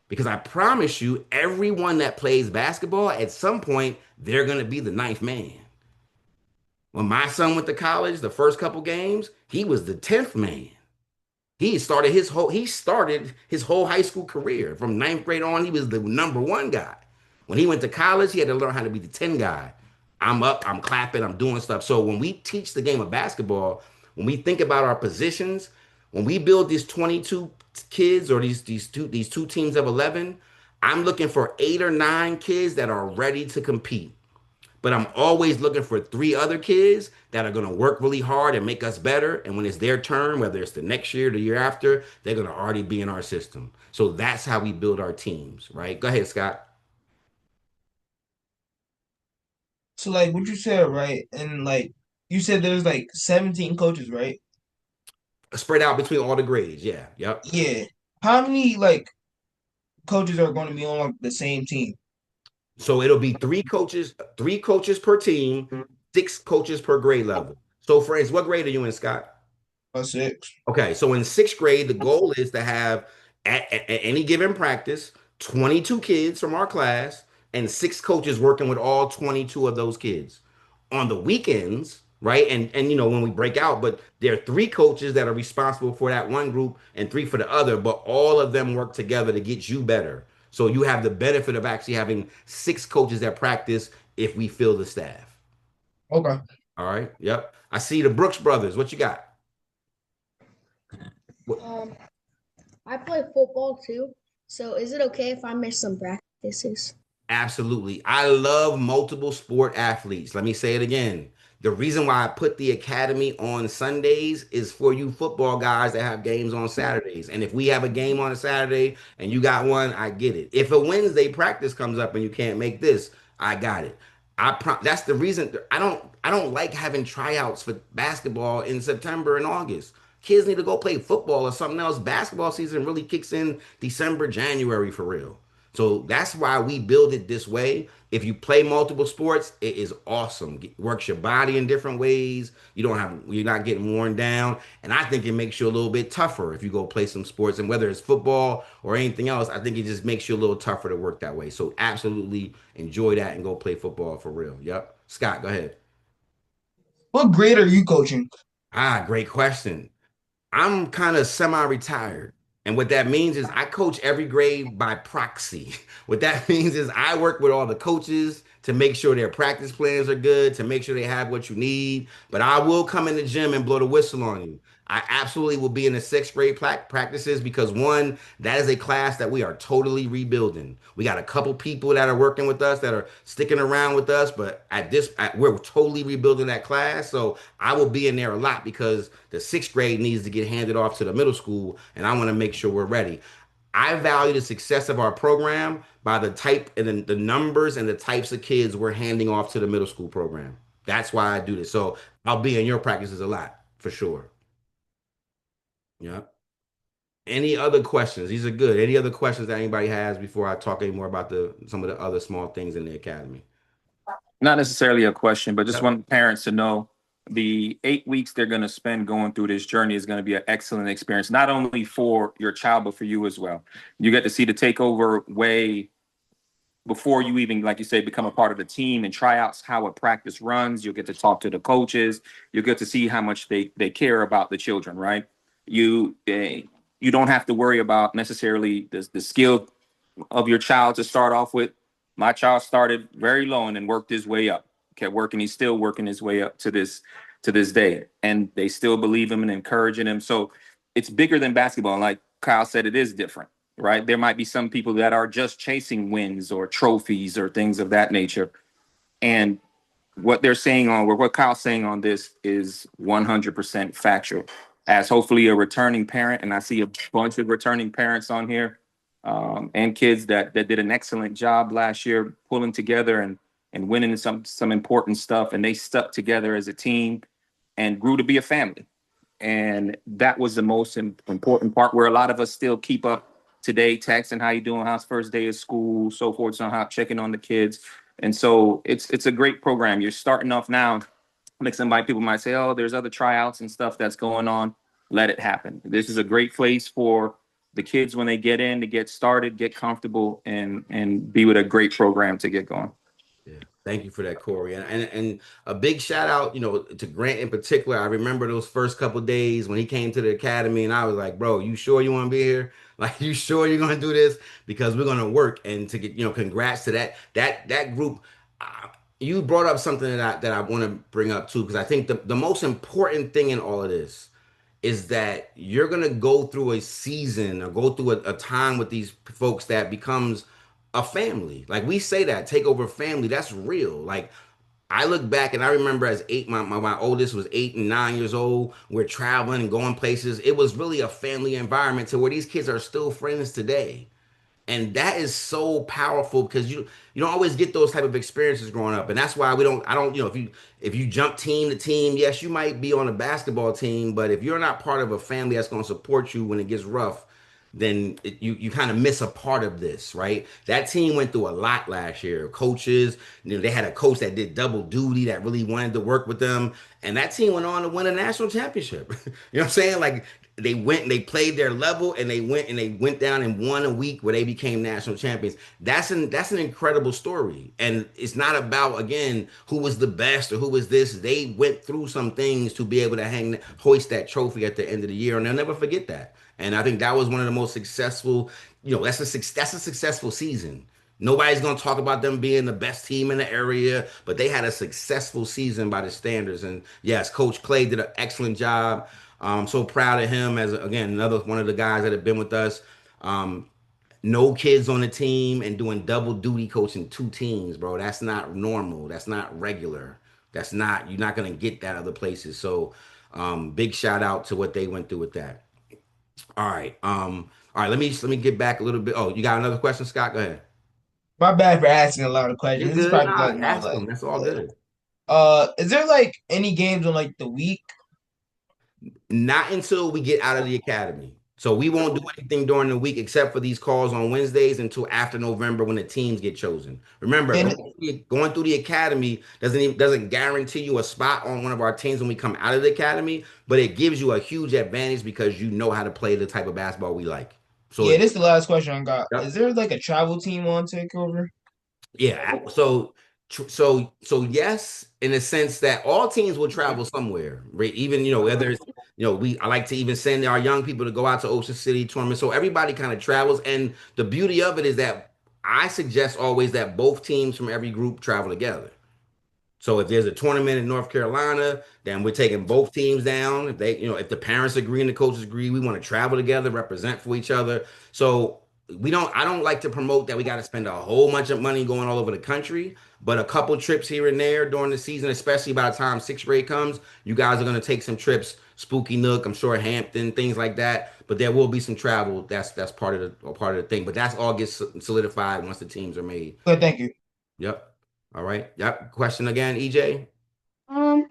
S1: Because I promise you, everyone that plays basketball, at some point, they're going to be the 9th man. When my son went to college, the first couple games, he was the 10th man. He started his whole high school career. From 9th grade on, he was the number 1 guy. When he went to college, he had to learn how to be the 10 guy. I'm up, I'm clapping, I'm doing stuff. So when we teach the game of basketball, when we think about our positions, when we build these 22 kids or these two teams of 11, I'm looking for 8 or 9 kids that are ready to compete. But I'm always looking for 3 other kids that are going to work really hard and make us better. And when it's their turn, whether it's the next year or the year after, they're going to already be in our system. So that's how we build our teams, right? Go ahead, Scott.
S9: So like what you said, right? And like you said there's like 17 coaches, right?
S1: Spread out between all the grades. Yeah. Yep.
S9: Yeah. How many like coaches are going to be on like the same team?
S1: So it'll be 3 coaches per team, 6 coaches per grade level. So, for instance, what grade are you in, Scott?
S9: 6.
S1: Okay, so in 6th grade, the goal is to have at any given practice 22 kids from our class and 6 coaches working with all 22 of those kids. On the weekends, right? And when we break out, but there are 3 coaches that are responsible for that one group and 3 for the other, but all of them work together to get you better. So you have the benefit of actually having 6 coaches at practice if we fill the staff.
S9: Okay.
S1: All right. Yep. I see the Brooks brothers. What you got?
S12: Um, I play football too. So is it okay if I miss some practices?
S1: Absolutely. I love multiple sport athletes. Let me say it again. The reason why I put the academy on Sundays is for you football guys that have games on Saturdays. And if we have a game on a Saturday and you got one, I get it. If a Wednesday practice comes up and you can't make this, I got it. That's the reason I don't like having tryouts for basketball in September and August. Kids need to go play football or something else. Basketball season really kicks in December, January for real. So that's why we build it this way. If you play multiple sports, it is awesome. Works your body in different ways. You're not getting worn down. And I think it makes you a little bit tougher if you go play some sports. And whether it's football or anything else, I think it just makes you a little tougher to work that way. So absolutely enjoy that and go play football for real. Yep. Scott, go ahead.
S9: What grade are you coaching?
S1: Great question. I'm kind of semi-retired. And what that means is I coach every grade by proxy. What that means is I work with all the coaches to make sure their practice plans are good, to make sure they have what you need. But I will come in the gym and blow the whistle on you. I absolutely will be in the sixth grade practices because one, that is a class that we are totally rebuilding. We got a couple people that are working with us that are sticking around with us, but we're totally rebuilding that class. So I will be in there a lot because the sixth grade needs to get handed off to the middle school, and I want to make sure we're ready. I value the success of our program by the type and the numbers and the types of kids we're handing off to the middle school program. That's why I do this. So I'll be in your practices a lot for sure. Yeah. Any other questions? These are good. Any other questions that anybody has before I talk any more about some of the other small things in the academy?
S13: Not necessarily a question, but just
S1: Yep.
S13: want parents to know the 8 weeks they're going to spend going through this journey is going to be an excellent experience, not only for your child, but for you as well. You get to see the takeover way before you even, like you say, become a part of the team and tryouts, how a practice runs. You'll get to talk to the coaches. You'll get to see how much they care about the children, right? You don't have to worry about necessarily the skill of your child to start off with. My child started very low and then worked his way up, kept working. He's still working his way up to this day. And they still believe him and encouraging him. So it's bigger than basketball. And like Kyle said, it is different, right? There might be some people that are just chasing wins or trophies or things of that nature. And what they're saying on, or what Kyle's saying on this is 100% factual. As hopefully a returning parent, and I see a bunch of returning parents on here, and kids that did an excellent job last year pulling together and winning some important stuff, and they stuck together as a team and grew to be a family. And that was the most important part, where a lot of us still keep up today, texting, how you doing, how's first day of school, so forth, so on, checking on the kids. And so it's a great program. You're starting off now. Like people might say, oh, there's other tryouts and stuff that's going on. Let it happen. This is a great place for the kids when they get in to get started, get comfortable, and be with a great program to get going.
S1: Yeah. Thank you for that, Corey. And a big shout out, to Grant in particular. I remember those first couple of days when he came to the academy and I was like, bro, you sure you want to be here? Like, you sure you're going to do this? Because we're going to work. And to get, congrats to that group. You brought up something that I want to bring up too, because I think the most important thing in all of this is that you're going to go through a season or go through a time with these folks that becomes a family. Like we say that, take over family, that's real. Like I look back and I remember as my oldest was 8 and 9 years old. We're traveling and going places. It was really a family environment to where these kids are still friends today. And that is so powerful because you don't always get those type of experiences growing up. And that's why I don't, if you jump team to team, yes, you might be on a basketball team, but if you're not part of a family that's going to support you when it gets rough, then you kind of miss a part of this, right? That team went through a lot last year. Coaches, they had a coach that did double duty that really wanted to work with them. And that team went on to win a national championship. You know what I'm saying? Like they went and they played their level and they went down and won a week where they became national champions. That's an incredible story. And it's not about, again, who was the best or who was this. They went through some things to be able to hoist that trophy at the end of the year. And they'll never forget that. And I think that was one of the most successful, that's a successful season. Nobody's going to talk about them being the best team in the area, but they had a successful season by the standards. And yes, Coach Clay did an excellent job. I'm so proud of him as, again, another one of the guys that have been with us. No kids on the team and doing double duty coaching two teams, bro. That's not normal. That's not regular. You're not gonna get that other places. So big shout out to what they went through with that. All right. All right, let me get back a little bit. Oh, you got another question, Scott? Go ahead.
S9: My bad for asking a lot of
S1: You're
S9: questions. This is
S1: good.
S9: probably
S1: Nah,
S9: like my
S1: ask them. That's all good.
S9: is there like any games on like the week?
S1: Not until we get out of the academy. So we won't do anything during the week except for these calls on Wednesdays until after November when the teams get chosen. Remember,
S9: And
S1: going through the academy doesn't guarantee you a spot on one of our teams when we come out of the academy, but it gives you a huge advantage because you know how to play the type of basketball we like. So
S9: yeah, this is the last question I got.
S1: yep.
S9: Is there like a travel team on Takeover?
S1: Yeah. So yes, in the sense that all teams will travel somewhere, right? Even whether it's I like to even send our young people to go out to Ocean City tournament. So everybody kind of travels, and the beauty of it is that I suggest always that both teams from every group travel together. So if there's a tournament in North Carolina, then we're taking both teams down. If if the parents agree and the coaches agree, we want to travel together, represent for each other. So I don't like to promote that we got to spend a whole bunch of money going all over the country, but a couple trips here and there during the season, especially by the time sixth grade comes, you guys are going to take some trips, Spooky Nook, I'm sure Hampton, things like that. But there will be some travel. That's part of the thing. But that's all gets solidified once the teams are made.
S9: Good, thank you.
S1: Yep. All right. Yep. Question again, EJ.
S10: Um,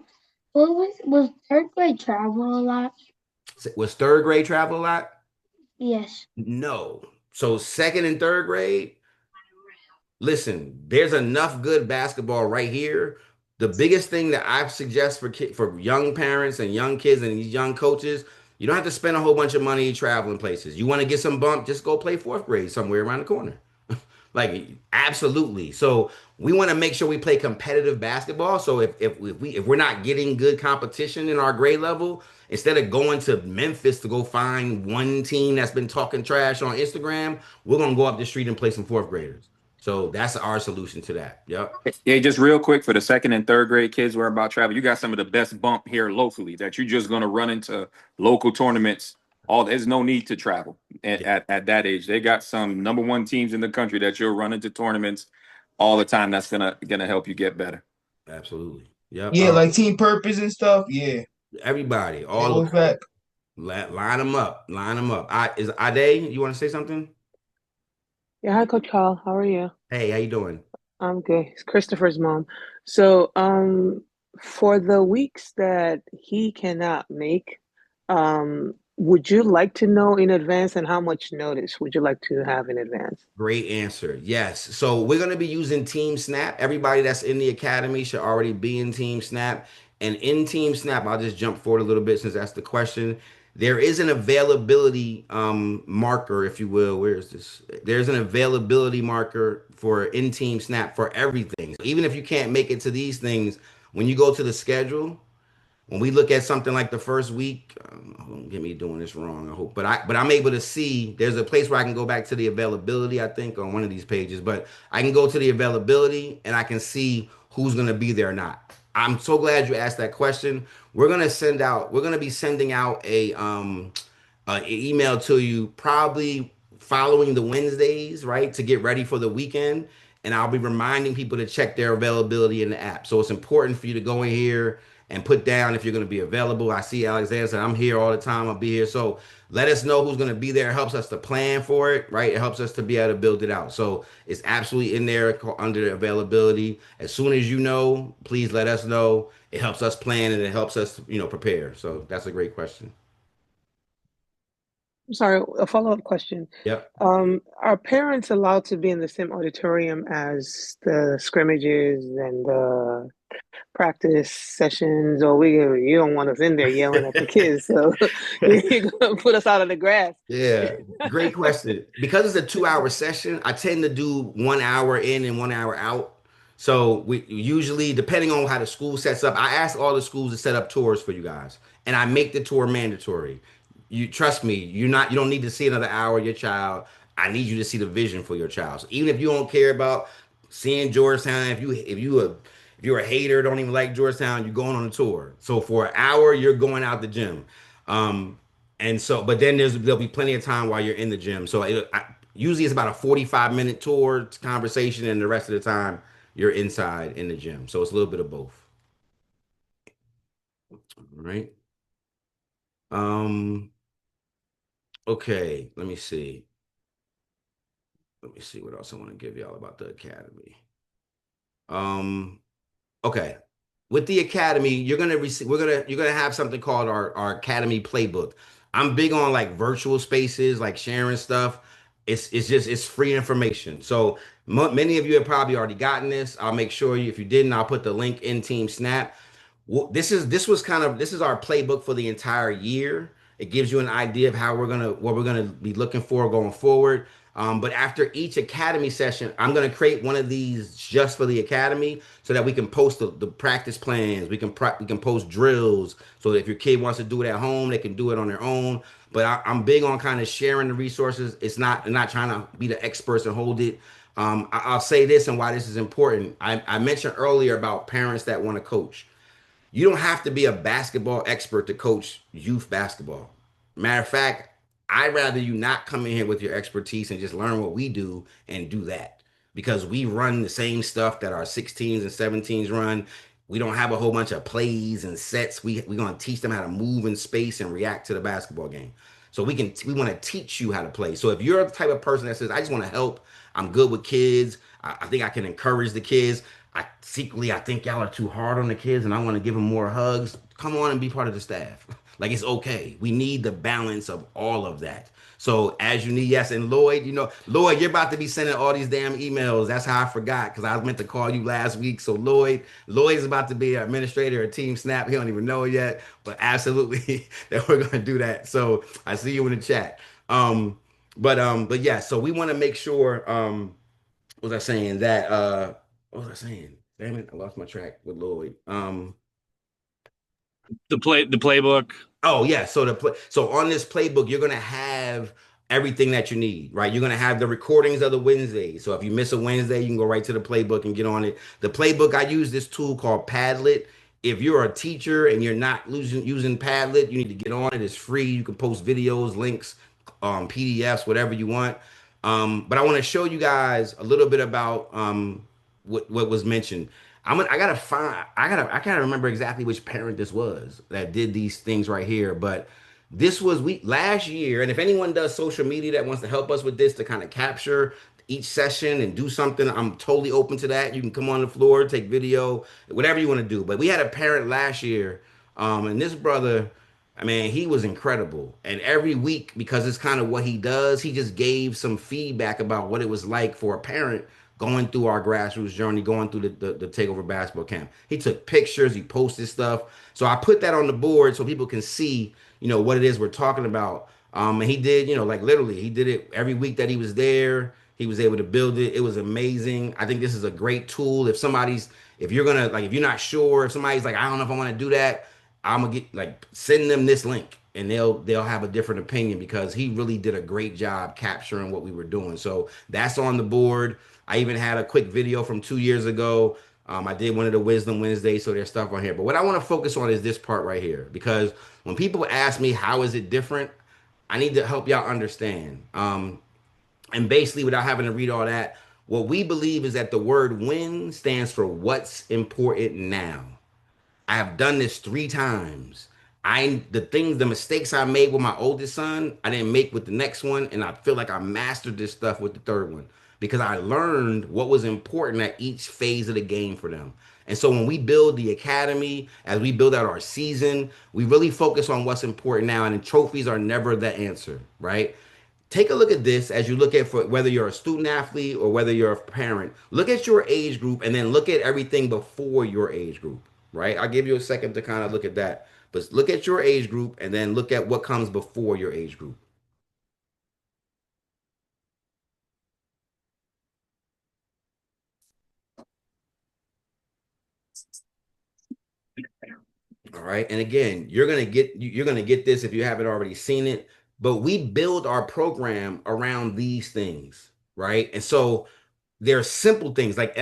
S10: was third grade travel a lot?
S1: Was third grade travel a lot?
S10: Yes.
S1: No. So second and third grade, listen, there's enough good basketball right here. The biggest thing that I suggest for young parents and young kids and these young coaches, you don't have to spend a whole bunch of money traveling places. You want to get some bump, just go play fourth grade somewhere around the corner. Like absolutely. So we want to make sure we play competitive basketball. So if we're not getting good competition in our grade level, instead of going to Memphis to go find one team that's been talking trash on Instagram, we're gonna go up the street and play some fourth graders. So that's our solution to that. Yep.
S13: Yeah, just real quick for the second and third grade kids who are about travel, you got some of the best bump here locally that you're just going to run into local tournaments. There's no need to travel at that age. They got some number one teams in the country that you'll run into tournaments all the time. That's gonna help you get better.
S1: Absolutely. Yep.
S9: Yeah, like team purpose and stuff. Yeah.
S1: Everybody,
S9: They
S1: all
S9: go
S1: of
S9: back.
S1: line them up. Line them up. Is Ade, you want to say something?
S14: Yeah, hi, Coach Carl. How are you?
S1: Hey, how you doing?
S14: I'm good. It's Christopher's mom. So, for the weeks that he cannot make, would you like to know in advance, and how much notice would you like to have in advance?
S1: Great answer. Yes. So we're going to be using Team Snap. Everybody that's in the academy should already be in Team Snap. And in Team Snap, I'll just jump forward a little bit since that's the question. There is an availability marker, if you will. Where is this? There's an availability marker for in Team Snap for everything. So even if you can't make it to these things, when you go to the schedule, when we look at something like the first week, don't get me doing this wrong, I hope, but I'm able to see there's a place where I can go back to the availability, I think, on one of these pages, but I can go to the availability and I can see who's going to be there or not. I'm so glad you asked that question. We're going to be sending out an email to you probably following the Wednesdays, right, to get ready for the weekend. And I'll be reminding people to check their availability in the app. So it's important for you to go in here and put down if you're going to be available. I see Alexander said, I'm here all the time. I'll be here. So let us know who's going to be there. It helps us to plan for it, right? It helps us to be able to build it out. So it's absolutely in there under the availability. As soon as you know, please let us know. It helps us plan and it helps us, prepare. So that's a great question.
S14: I'm sorry, a follow-up question.
S1: Yep.
S14: Are parents allowed to be in the same auditorium as the scrimmages and the practice sessions, or you don't want us in there yelling at the kids, so you're gonna put us out on the grass?
S1: Yeah, great question. Because it's a 2-hour session, I tend to do 1 hour in and 1 hour out. So we usually, depending on how the school sets up, I ask all the schools to set up tours for you guys, and I make the tour mandatory. You trust me, you don't need to see another hour of your child. I need you to see the vision for your child. So even if you don't care about seeing Georgetown, if you're a hater, don't even like Georgetown, you're going on a tour. So for an hour, you're going out the gym. But then there'll be plenty of time while you're in the gym. So usually it's about a 45-minute tour conversation, and the rest of the time you're inside in the gym. So it's a little bit of both. All right. Um, okay, let me see. Let me see what else I want to give y'all about the academy. Um, Okay. With the academy, you're gonna receive you're gonna have something called our academy playbook. I'm big on like virtual spaces, like sharing stuff. It's just it's free information. So many of you have probably already gotten this. I'll make sure you, if you didn't, I'll put the link in Team Snap. This is our playbook for the entire year. It gives you an idea of how we're gonna be looking for going forward. But after each academy session, I'm gonna create one of these just for the academy so that we can post the practice plans. We can post drills so that if your kid wants to do it at home, they can do it on their own. But I'm big on kind of sharing the resources. I'm not trying to be the experts and hold it. I'll say this and why this is important. I mentioned earlier about parents that want to coach. You don't have to be a basketball expert to coach youth basketball. Matter of fact, I'd rather you not come in here with your expertise and just learn what we do and do that because we run the same stuff that our 16s and 17s run. We don't have a whole bunch of plays and sets. We're going to teach them how to move in space and react to the basketball game. So we want to teach you how to play. So if you're the type of person that says, I just want to help, I'm good with kids, I think I can encourage the kids. I think y'all are too hard on the kids and I want to give them more hugs. Come on and be part of the staff. Like it's okay. We need the balance of all of that. So as you need, yes, and Lloyd, Lloyd, you're about to be sending all these damn emails. That's how I forgot because I was meant to call you last week. So Lloyd is about to be an administrator at Team Snap. He don't even know it yet, but absolutely that we're gonna do that. So I see you in the chat. But yeah, so we want to make sure. What was I saying? What was I saying? Damn it, I lost my track with Lloyd.
S15: The playbook.
S1: Oh yeah, so on this playbook, you're gonna have everything that you need, right? You're gonna have the recordings of the Wednesdays. So if you miss a Wednesday, you can go right to the playbook and get on it. The playbook, I use this tool called Padlet. If you're a teacher and you're not using Padlet, you need to get on it. It's free. You can post videos, links, PDFs, whatever you want. But I want to show you guys a little bit about what was mentioned. I gotta remember exactly which parent this was that did these things right here. But this was we last year, and if anyone does social media that wants to help us with this to kind of capture each session and do something, I'm totally open to that. You can come on the floor, take video, whatever you want to do. But we had a parent last year, and this brother, I mean, he was incredible. And every week, because it's kind of what he does, he just gave some feedback about what it was like for a parent going through our grassroots journey, going through the Takeover Basketball Camp. He took pictures, he posted stuff. So I put that on the board so people can see, what it is we're talking about. And he did, like literally, he did it every week that he was there. He was able to build it. It was amazing. I think this is a great tool. If you're gonna like, if you're not sure, if somebody's like, I don't know if I want to do that, I'm gonna get like send them this link and they'll have a different opinion because he really did a great job capturing what we were doing. So that's on the board. I even had a quick video from 2 years ago. I did one of the Wisdom Wednesdays, so there's stuff on here. But what I want to focus on is this part right here because when people ask me how is it different, I need to help y'all understand. And basically, without having to read all that, what we believe is that the word win stands for what's important now. I have done this 3 times. The mistakes I made with my oldest son, I didn't make with the next one, and I feel like I mastered this stuff with the third one because I learned what was important at each phase of the game for them. And so when we build the academy, as we build out our season, we really focus on what's important now, and trophies are never the answer, right? Take a look at this as you look at for whether you're a student athlete or whether you're a parent. Look at your age group and then look at everything before your age group, right? I'll give you a second to kind of look at that. But look at your age group and then look at what comes before your age group. All right. And again, you're gonna get this if you haven't already seen it. But we build our program around these things, right? And so there are simple things like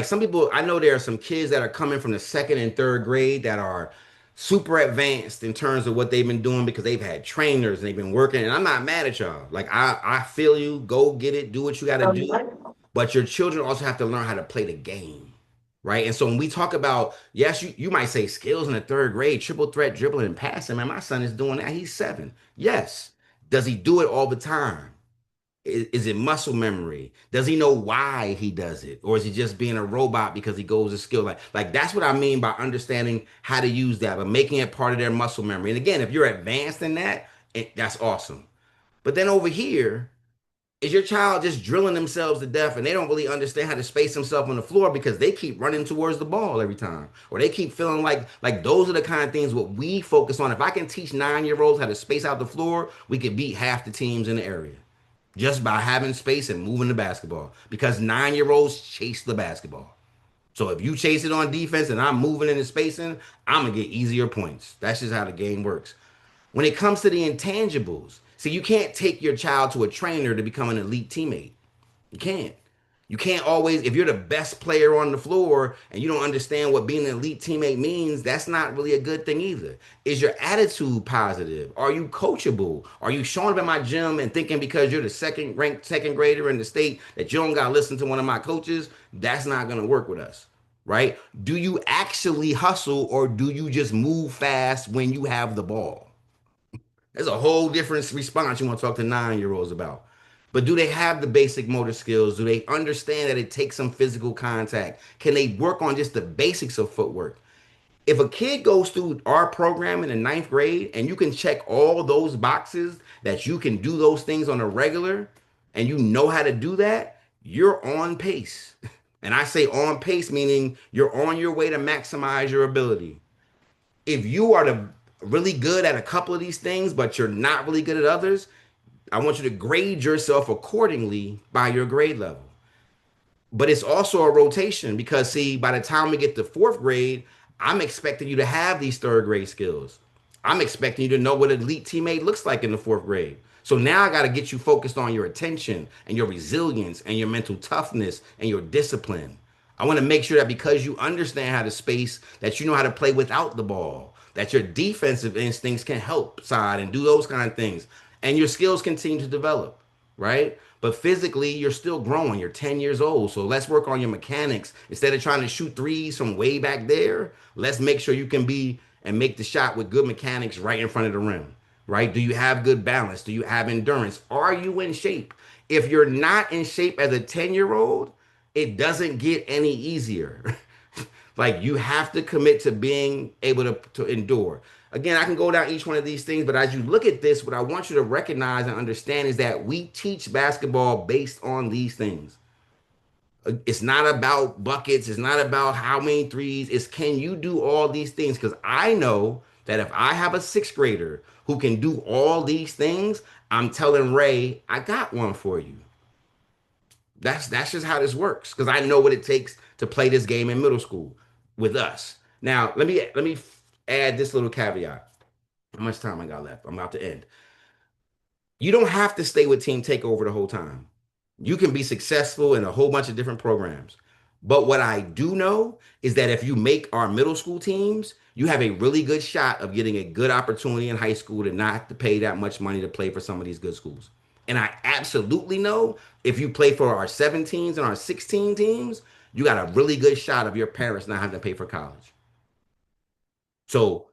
S1: some people I know there are some kids that are coming from the second and third grade that are super advanced in terms of what they've been doing because they've had trainers and they've been working. And I'm not mad at y'all. Like I feel you. Go get it. Do what you got to do. But your children also have to learn how to play the game, right? And so when we talk about, yes, you might say skills in the third grade, triple threat, dribbling and passing. Man, my son is doing that. He's 7. Yes. Does he do it all the time? Is it muscle memory? Does he know why he does it? Or is he just being a robot because he goes to skill? Like that's what I mean by understanding how to use that, but making it part of their muscle memory. And again, if you're advanced in that, that's awesome. But then over here, is your child just drilling themselves to death and they don't really understand how to space themselves on the floor because they keep running towards the ball every time, or they keep feeling like those are the kind of things what we focus on. If I can teach 9-year-olds how to space out the floor, we could beat half the teams in the area just by having space and moving the basketball, because 9-year-olds chase the basketball. So if you chase it on defense and I'm moving in the spacing, I'm gonna get easier points. That's just how the game works. When it comes to the intangibles, see, you can't take your child to a trainer to become an elite teammate. You can't. You can't always, if you're the best player on the floor and you don't understand what being an elite teammate means, that's not really a good thing either. Is your attitude positive? Are you coachable? Are you showing up at my gym and thinking because you're the second ranked second grader in the state that you don't got to listen to one of my coaches? That's not going to work with us, right? Do you actually hustle, or do you just move fast when you have the ball? There's a whole different response you want to talk to 9-year-olds about. But do they have the basic motor skills? Do they understand that it takes some physical contact? Can they work on just the basics of footwork? If a kid goes through our program in the 9th grade and you can check all those boxes, that you can do those things on a regular, and you know how to do that, you're on pace. And I say on pace, meaning you're on your way to maximize your ability. If you are really good at a couple of these things, but you're not really good at others, I want you to grade yourself accordingly by your grade level. But it's also a rotation because, see, by the time we get to 4th grade, I'm expecting you to have these 3rd grade skills. I'm expecting you to know what an elite teammate looks like in the 4th grade. So now I got to get you focused on your attention and your resilience and your mental toughness and your discipline. I want to make sure that because you understand how to space, that you know how to play without the ball, that your defensive instincts can help side and do those kind of things. And your skills continue to develop, right? But physically, you're still growing. You're 10 years old. So let's work on your mechanics. Instead of trying to shoot threes from way back there, let's make sure you can be and make the shot with good mechanics right in front of the rim, right? Do you have good balance? Do you have endurance? Are you in shape? If you're not in shape as a 10-year-old, it doesn't get any easier. Like, you have to commit to being able to endure. Again, I can go down each one of these things, but as you look at this, what I want you to recognize and understand is that we teach basketball based on these things. It's not about buckets. It's not about how many threes. It's, can you do all these things? Because I know that if I have a 6th grader who can do all these things, I'm telling Ray, I got one for you. That's just how this works, because I know what it takes to play this game in middle school with us. Now, let me add this little caveat. How much time I got left? I'm about to end. You don't have to stay with Team Takeover the whole time. You can be successful in a whole bunch of different programs. But what I do know is that if you make our middle school teams, you have a really good shot of getting a good opportunity in high school to not have to pay that much money to play for some of these good schools. And I absolutely know if you play for our 17s and our 16 teams, you got a really good shot of your parents not having to pay for college. So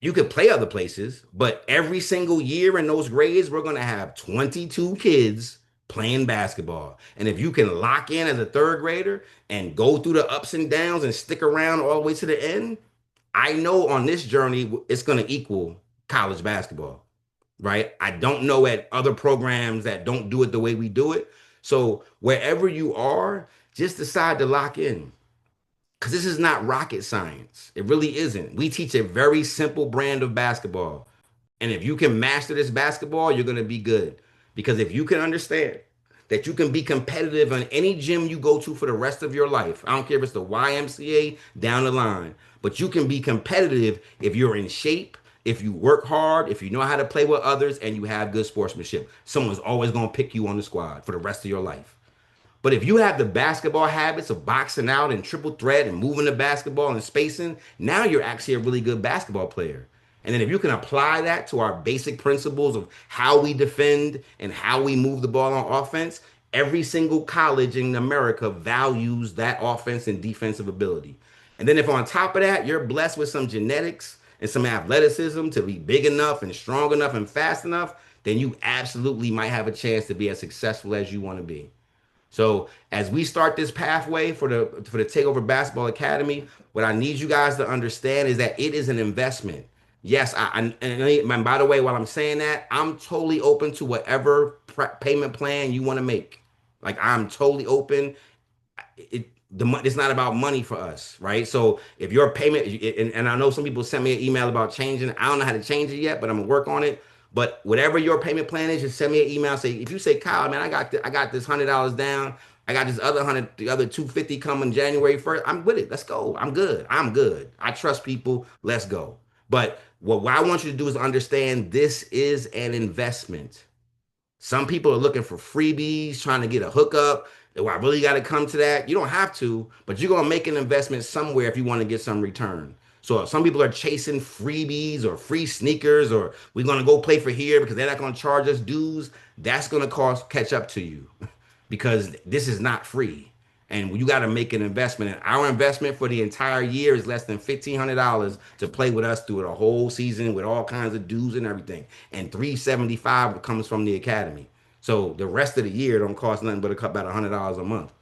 S1: you could play other places, but every single year in those grades, we're going to have 22 kids playing basketball. And if you can lock in as a 3rd grader and go through the ups and downs and stick around all the way to the end, I know on this journey, it's going to equal college basketball, right? I don't know at other programs that don't do it the way we do it. So wherever you are, just decide to lock in. Because this is not rocket science. It really isn't. We teach a very simple brand of basketball. And if you can master this basketball, you're going to be good. Because if you can understand that you can be competitive in any gym you go to for the rest of your life, I don't care if it's the YMCA down the line, but you can be competitive if you're in shape, if you work hard, if you know how to play with others, and you have good sportsmanship. Someone's always going to pick you on the squad for the rest of your life. But if you have the basketball habits of boxing out and triple threat and moving the basketball and spacing, now you're actually a really good basketball player. And then if you can apply that to our basic principles of how we defend and how we move the ball on offense, Every single college in America values that offense and defensive ability. And then if on top of that, you're blessed with some genetics and some athleticism to be big enough and strong enough and fast enough, then you absolutely might have a chance to be as successful as you want to be. So as we start this pathway for the Takeover Basketball Academy, what I need you guys to understand is that it is an investment. Yes, and by the way, while I'm saying that, I'm totally open to whatever payment plan you want to make. Like I'm totally open. It's not about money for us, right? So if your payment, and I know some people sent me an email about changing. I don't know how to change it yet, but I'm gonna work on it. But whatever your payment plan is, just send me an email. Say if you say, Kyle, man, I got this $100 down. I got this other the other 250 coming January 1st. I'm with it. Let's go. I'm good. I'm good. I trust people. Let's go. But what I want you to do is understand this is an investment. Some people are looking for freebies, trying to get a hookup. Do I really got to come to that? You don't have to, but you're going to make an investment somewhere if you want to get some return. So if some people are chasing freebies or free sneakers, or we're going to go play for here because they're not going to charge us dues, that's going to catch up to you because this is not free. And you got to make an investment. And our investment for the entire year is less than $1,500 to play with us through the whole season with all kinds of dues and everything. And $375 comes from the academy. So the rest of the year don't cost nothing but about $100 a month.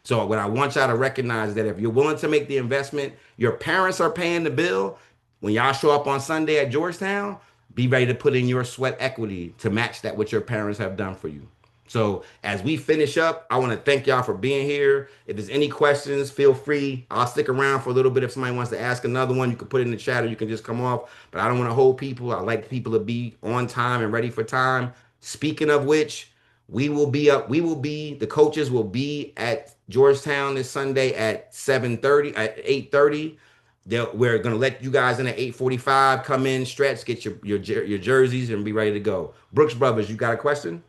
S1: So what I want y'all to recognize is that if you're willing to make the investment, your parents are paying the bill. When y'all show up on Sunday at Georgetown, be ready to put in your sweat equity to match that what your parents have done for you. So as we finish up, I want to thank y'all for being here. If there's any questions, feel free. I'll stick around for a little bit. If somebody wants to ask another one, you can put it in the chat or you can just come off. But I don't want to hold people. I like people to be on time and ready for time. Speaking of which, we will be up. The coaches will be at Georgetown this Sunday at 7:30, at 8:30. We're gonna let you guys in at 8:45. Come in, stretch, get your jerseys, and be ready to go. Brooks Brothers, you got a question?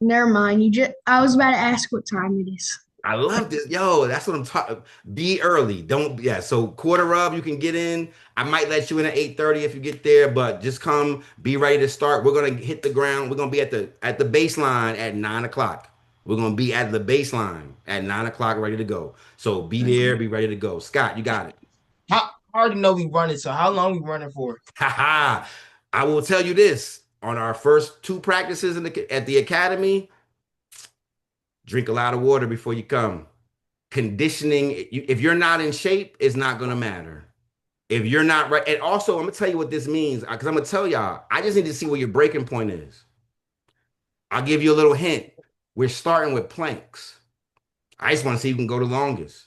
S12: Never mind. I was about to ask what time it is.
S1: I love this. Yo, that's what I'm talking. Be early. Don't, yeah. So quarter of, you can get in. I might let you in at 8:30 if you get there, but just come, be ready to start. We're gonna hit the ground. We're gonna be at the baseline at 9 o'clock. We're gonna be at the baseline at 9 o'clock, ready to go. So be there, be ready to go. Scott, you got it.
S9: I already know we running, so how long we running for?
S1: Haha. I will tell you this. On our first two practices at the academy, drink a lot of water before you come. Conditioning, if you're not in shape, it's not going to matter. If you're not right, and also I'm gonna tell you what this means because I'm gonna tell y'all, I just need to see what your breaking point is. I'll give you a little hint. We're starting with planks. I just want to see who can go the longest.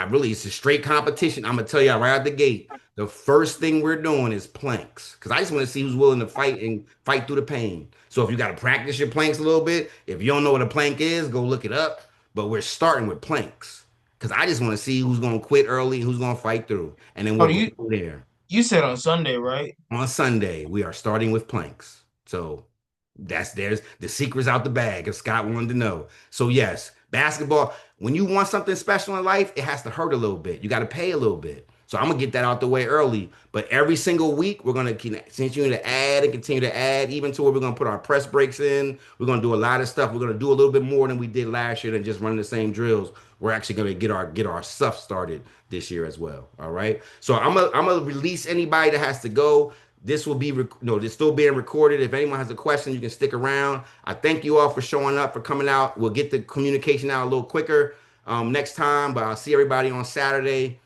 S1: It's a straight competition. I'm gonna tell y'all right out the gate. The first thing we're doing is planks because I just want to see who's willing to fight and fight through the pain. So if you got to practice your planks a little bit, if you don't know what a plank is, go look it up. But we're starting with planks because I just want to see who's gonna quit early and who's gonna fight through, and then we'll go there.
S9: You said on Sunday, right?
S1: On Sunday, we are starting with planks. So there's the secret's out the bag if Scott wanted to know. So yes, basketball, when you want something special in life, it has to hurt a little bit. You got to pay a little bit. So I'm gonna get that out the way early. But every single week, we're gonna continue to add and continue to add, even to where we're gonna put our press breaks in. We're gonna do a lot of stuff. We're gonna do a little bit more than we did last year than just running the same drills. We're actually gonna get our stuff started this year as well. All right. So I'm gonna release anybody that has to go. This will be this still being recorded. If anyone has a question, you can stick around. I thank you all for showing up, for coming out. We'll get the communication out a little quicker next time, but I'll see everybody on Sunday,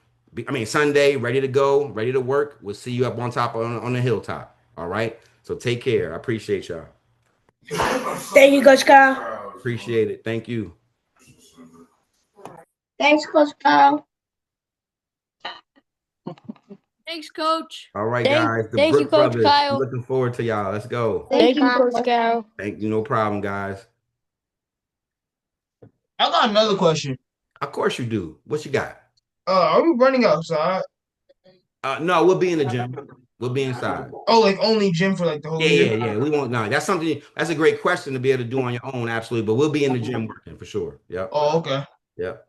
S1: ready to go, ready to work. We'll see you up on top on the hilltop. All right. So take care. I appreciate y'all.
S10: Thank you, Coach Kyle.
S1: Appreciate it. Thank you.
S10: Thanks, Coach Kyle.
S15: Thanks, Coach.
S1: All right, guys.
S15: Thank you, Coach
S1: Brothers.
S15: Kyle.
S1: Looking forward to y'all. Let's go.
S15: Thank you, Coach Kyle.
S1: Thank you. No problem, guys.
S9: I got another question.
S1: Of course you do. What you got?
S9: Are we running outside?
S1: No, we'll be in the gym. We'll be inside.
S9: Oh, like only gym for like the whole year?
S1: Yeah. We won't. No, that's a great question to be able to do on your own. Absolutely. But we'll be in the gym working for sure. Yep.
S9: Oh, okay.
S1: Yep.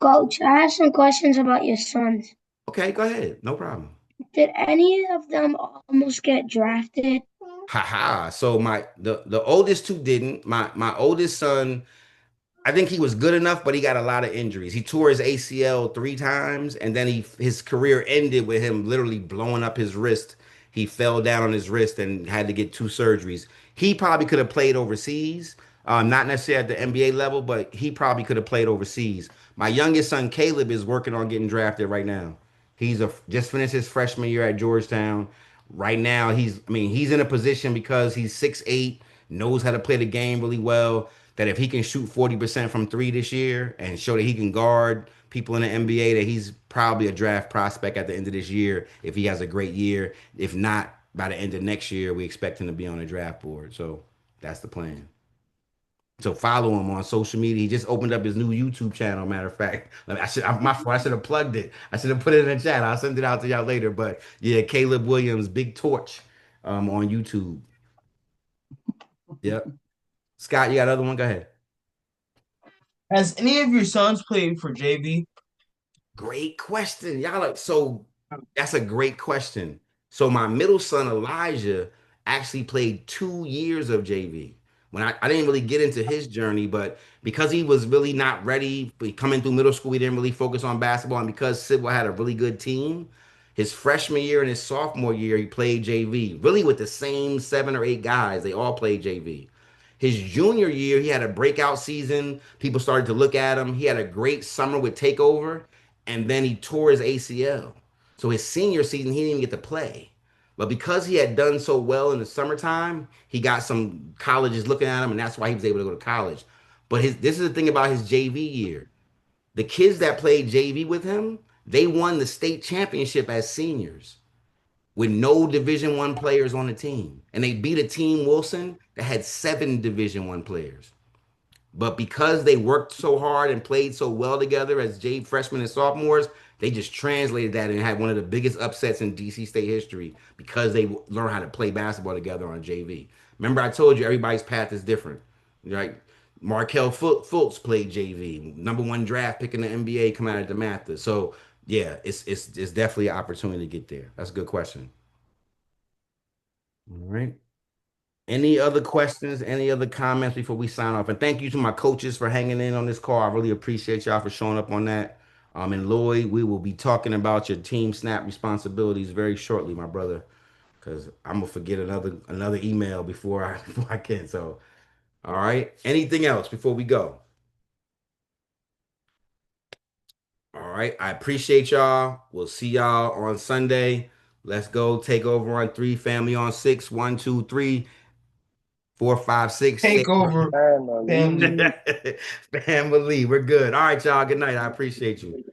S10: Coach, I have some questions about your sons.
S1: Okay, go ahead. No problem.
S10: Did any of them almost get drafted?
S1: Haha. So the oldest two didn't. My oldest son, I think he was good enough, but he got a lot of injuries. He tore his ACL 3 times, and then his career ended with him literally blowing up his wrist. He fell down on his wrist and had to get 2 surgeries. He probably could have played overseas, not necessarily at the NBA level, but he probably could have played overseas. My youngest son Caleb is working on getting drafted right now. Just finished his freshman year at Georgetown. Right now, he's in a position because he's 6'8", knows how to play the game really well. That if he can shoot 40% from three this year and show that he can guard people in the NBA, that he's probably a draft prospect at the end of this year if he has a great year. If not, by the end of next year, we expect him to be on the draft board. So that's the plan. So follow him on social media. He just opened up his new YouTube channel. Matter of fact, my fault. I should have plugged it. I should have put it in the chat. I'll send it out to y'all later. But yeah, Caleb Williams, Big Torch, on YouTube. Yep. Scott, you got another one? Go ahead.
S9: Has any of your sons played for JV?
S1: Great question. So that's a great question. So my middle son Elijah actually played 2 years of JV. I didn't really get into his journey, but because he was really not ready, coming through middle school, he didn't really focus on basketball. And because Sidwell had a really good team, his freshman year and his sophomore year, he played JV, really with the same 7 or 8 guys. They all played JV. His junior year, he had a breakout season. People started to look at him. He had a great summer with Takeover, and then he tore his ACL. So his senior season, he didn't even get to play. But because he had done so well in the summertime, he got some colleges looking at him, and that's why he was able to go to college. But this is the thing about his JV year. The kids that played JV with him, they won the state championship as seniors with no Division I players on the team. And they beat a team Wilson that had 7 Division I players. But because they worked so hard and played so well together as freshmen and sophomores, they just translated that and had one of the biggest upsets in DC State history because they learned how to play basketball together on JV. Remember, I told you everybody's path is different, right? Markel Fultz played JV, #1 draft pick in the NBA, come out of DeMatha. So yeah, it's definitely an opportunity to get there. That's a good question. All right. Any other questions? Any other comments before we sign off? And thank you to my coaches for hanging in on this call. I really appreciate y'all for showing up on that. And Lloyd, we will be talking about your team snap responsibilities very shortly, my brother, because I'm gonna forget another email before I before I can. So, all right. Anything else before we go? All right. I appreciate y'all. We'll see y'all on Sunday. Let's go take over on 3, family on 6. 1, 2, 3, 4, 5, 6.
S9: Take over, family.
S1: Family. We're good. All right, y'all. Good night. I appreciate you.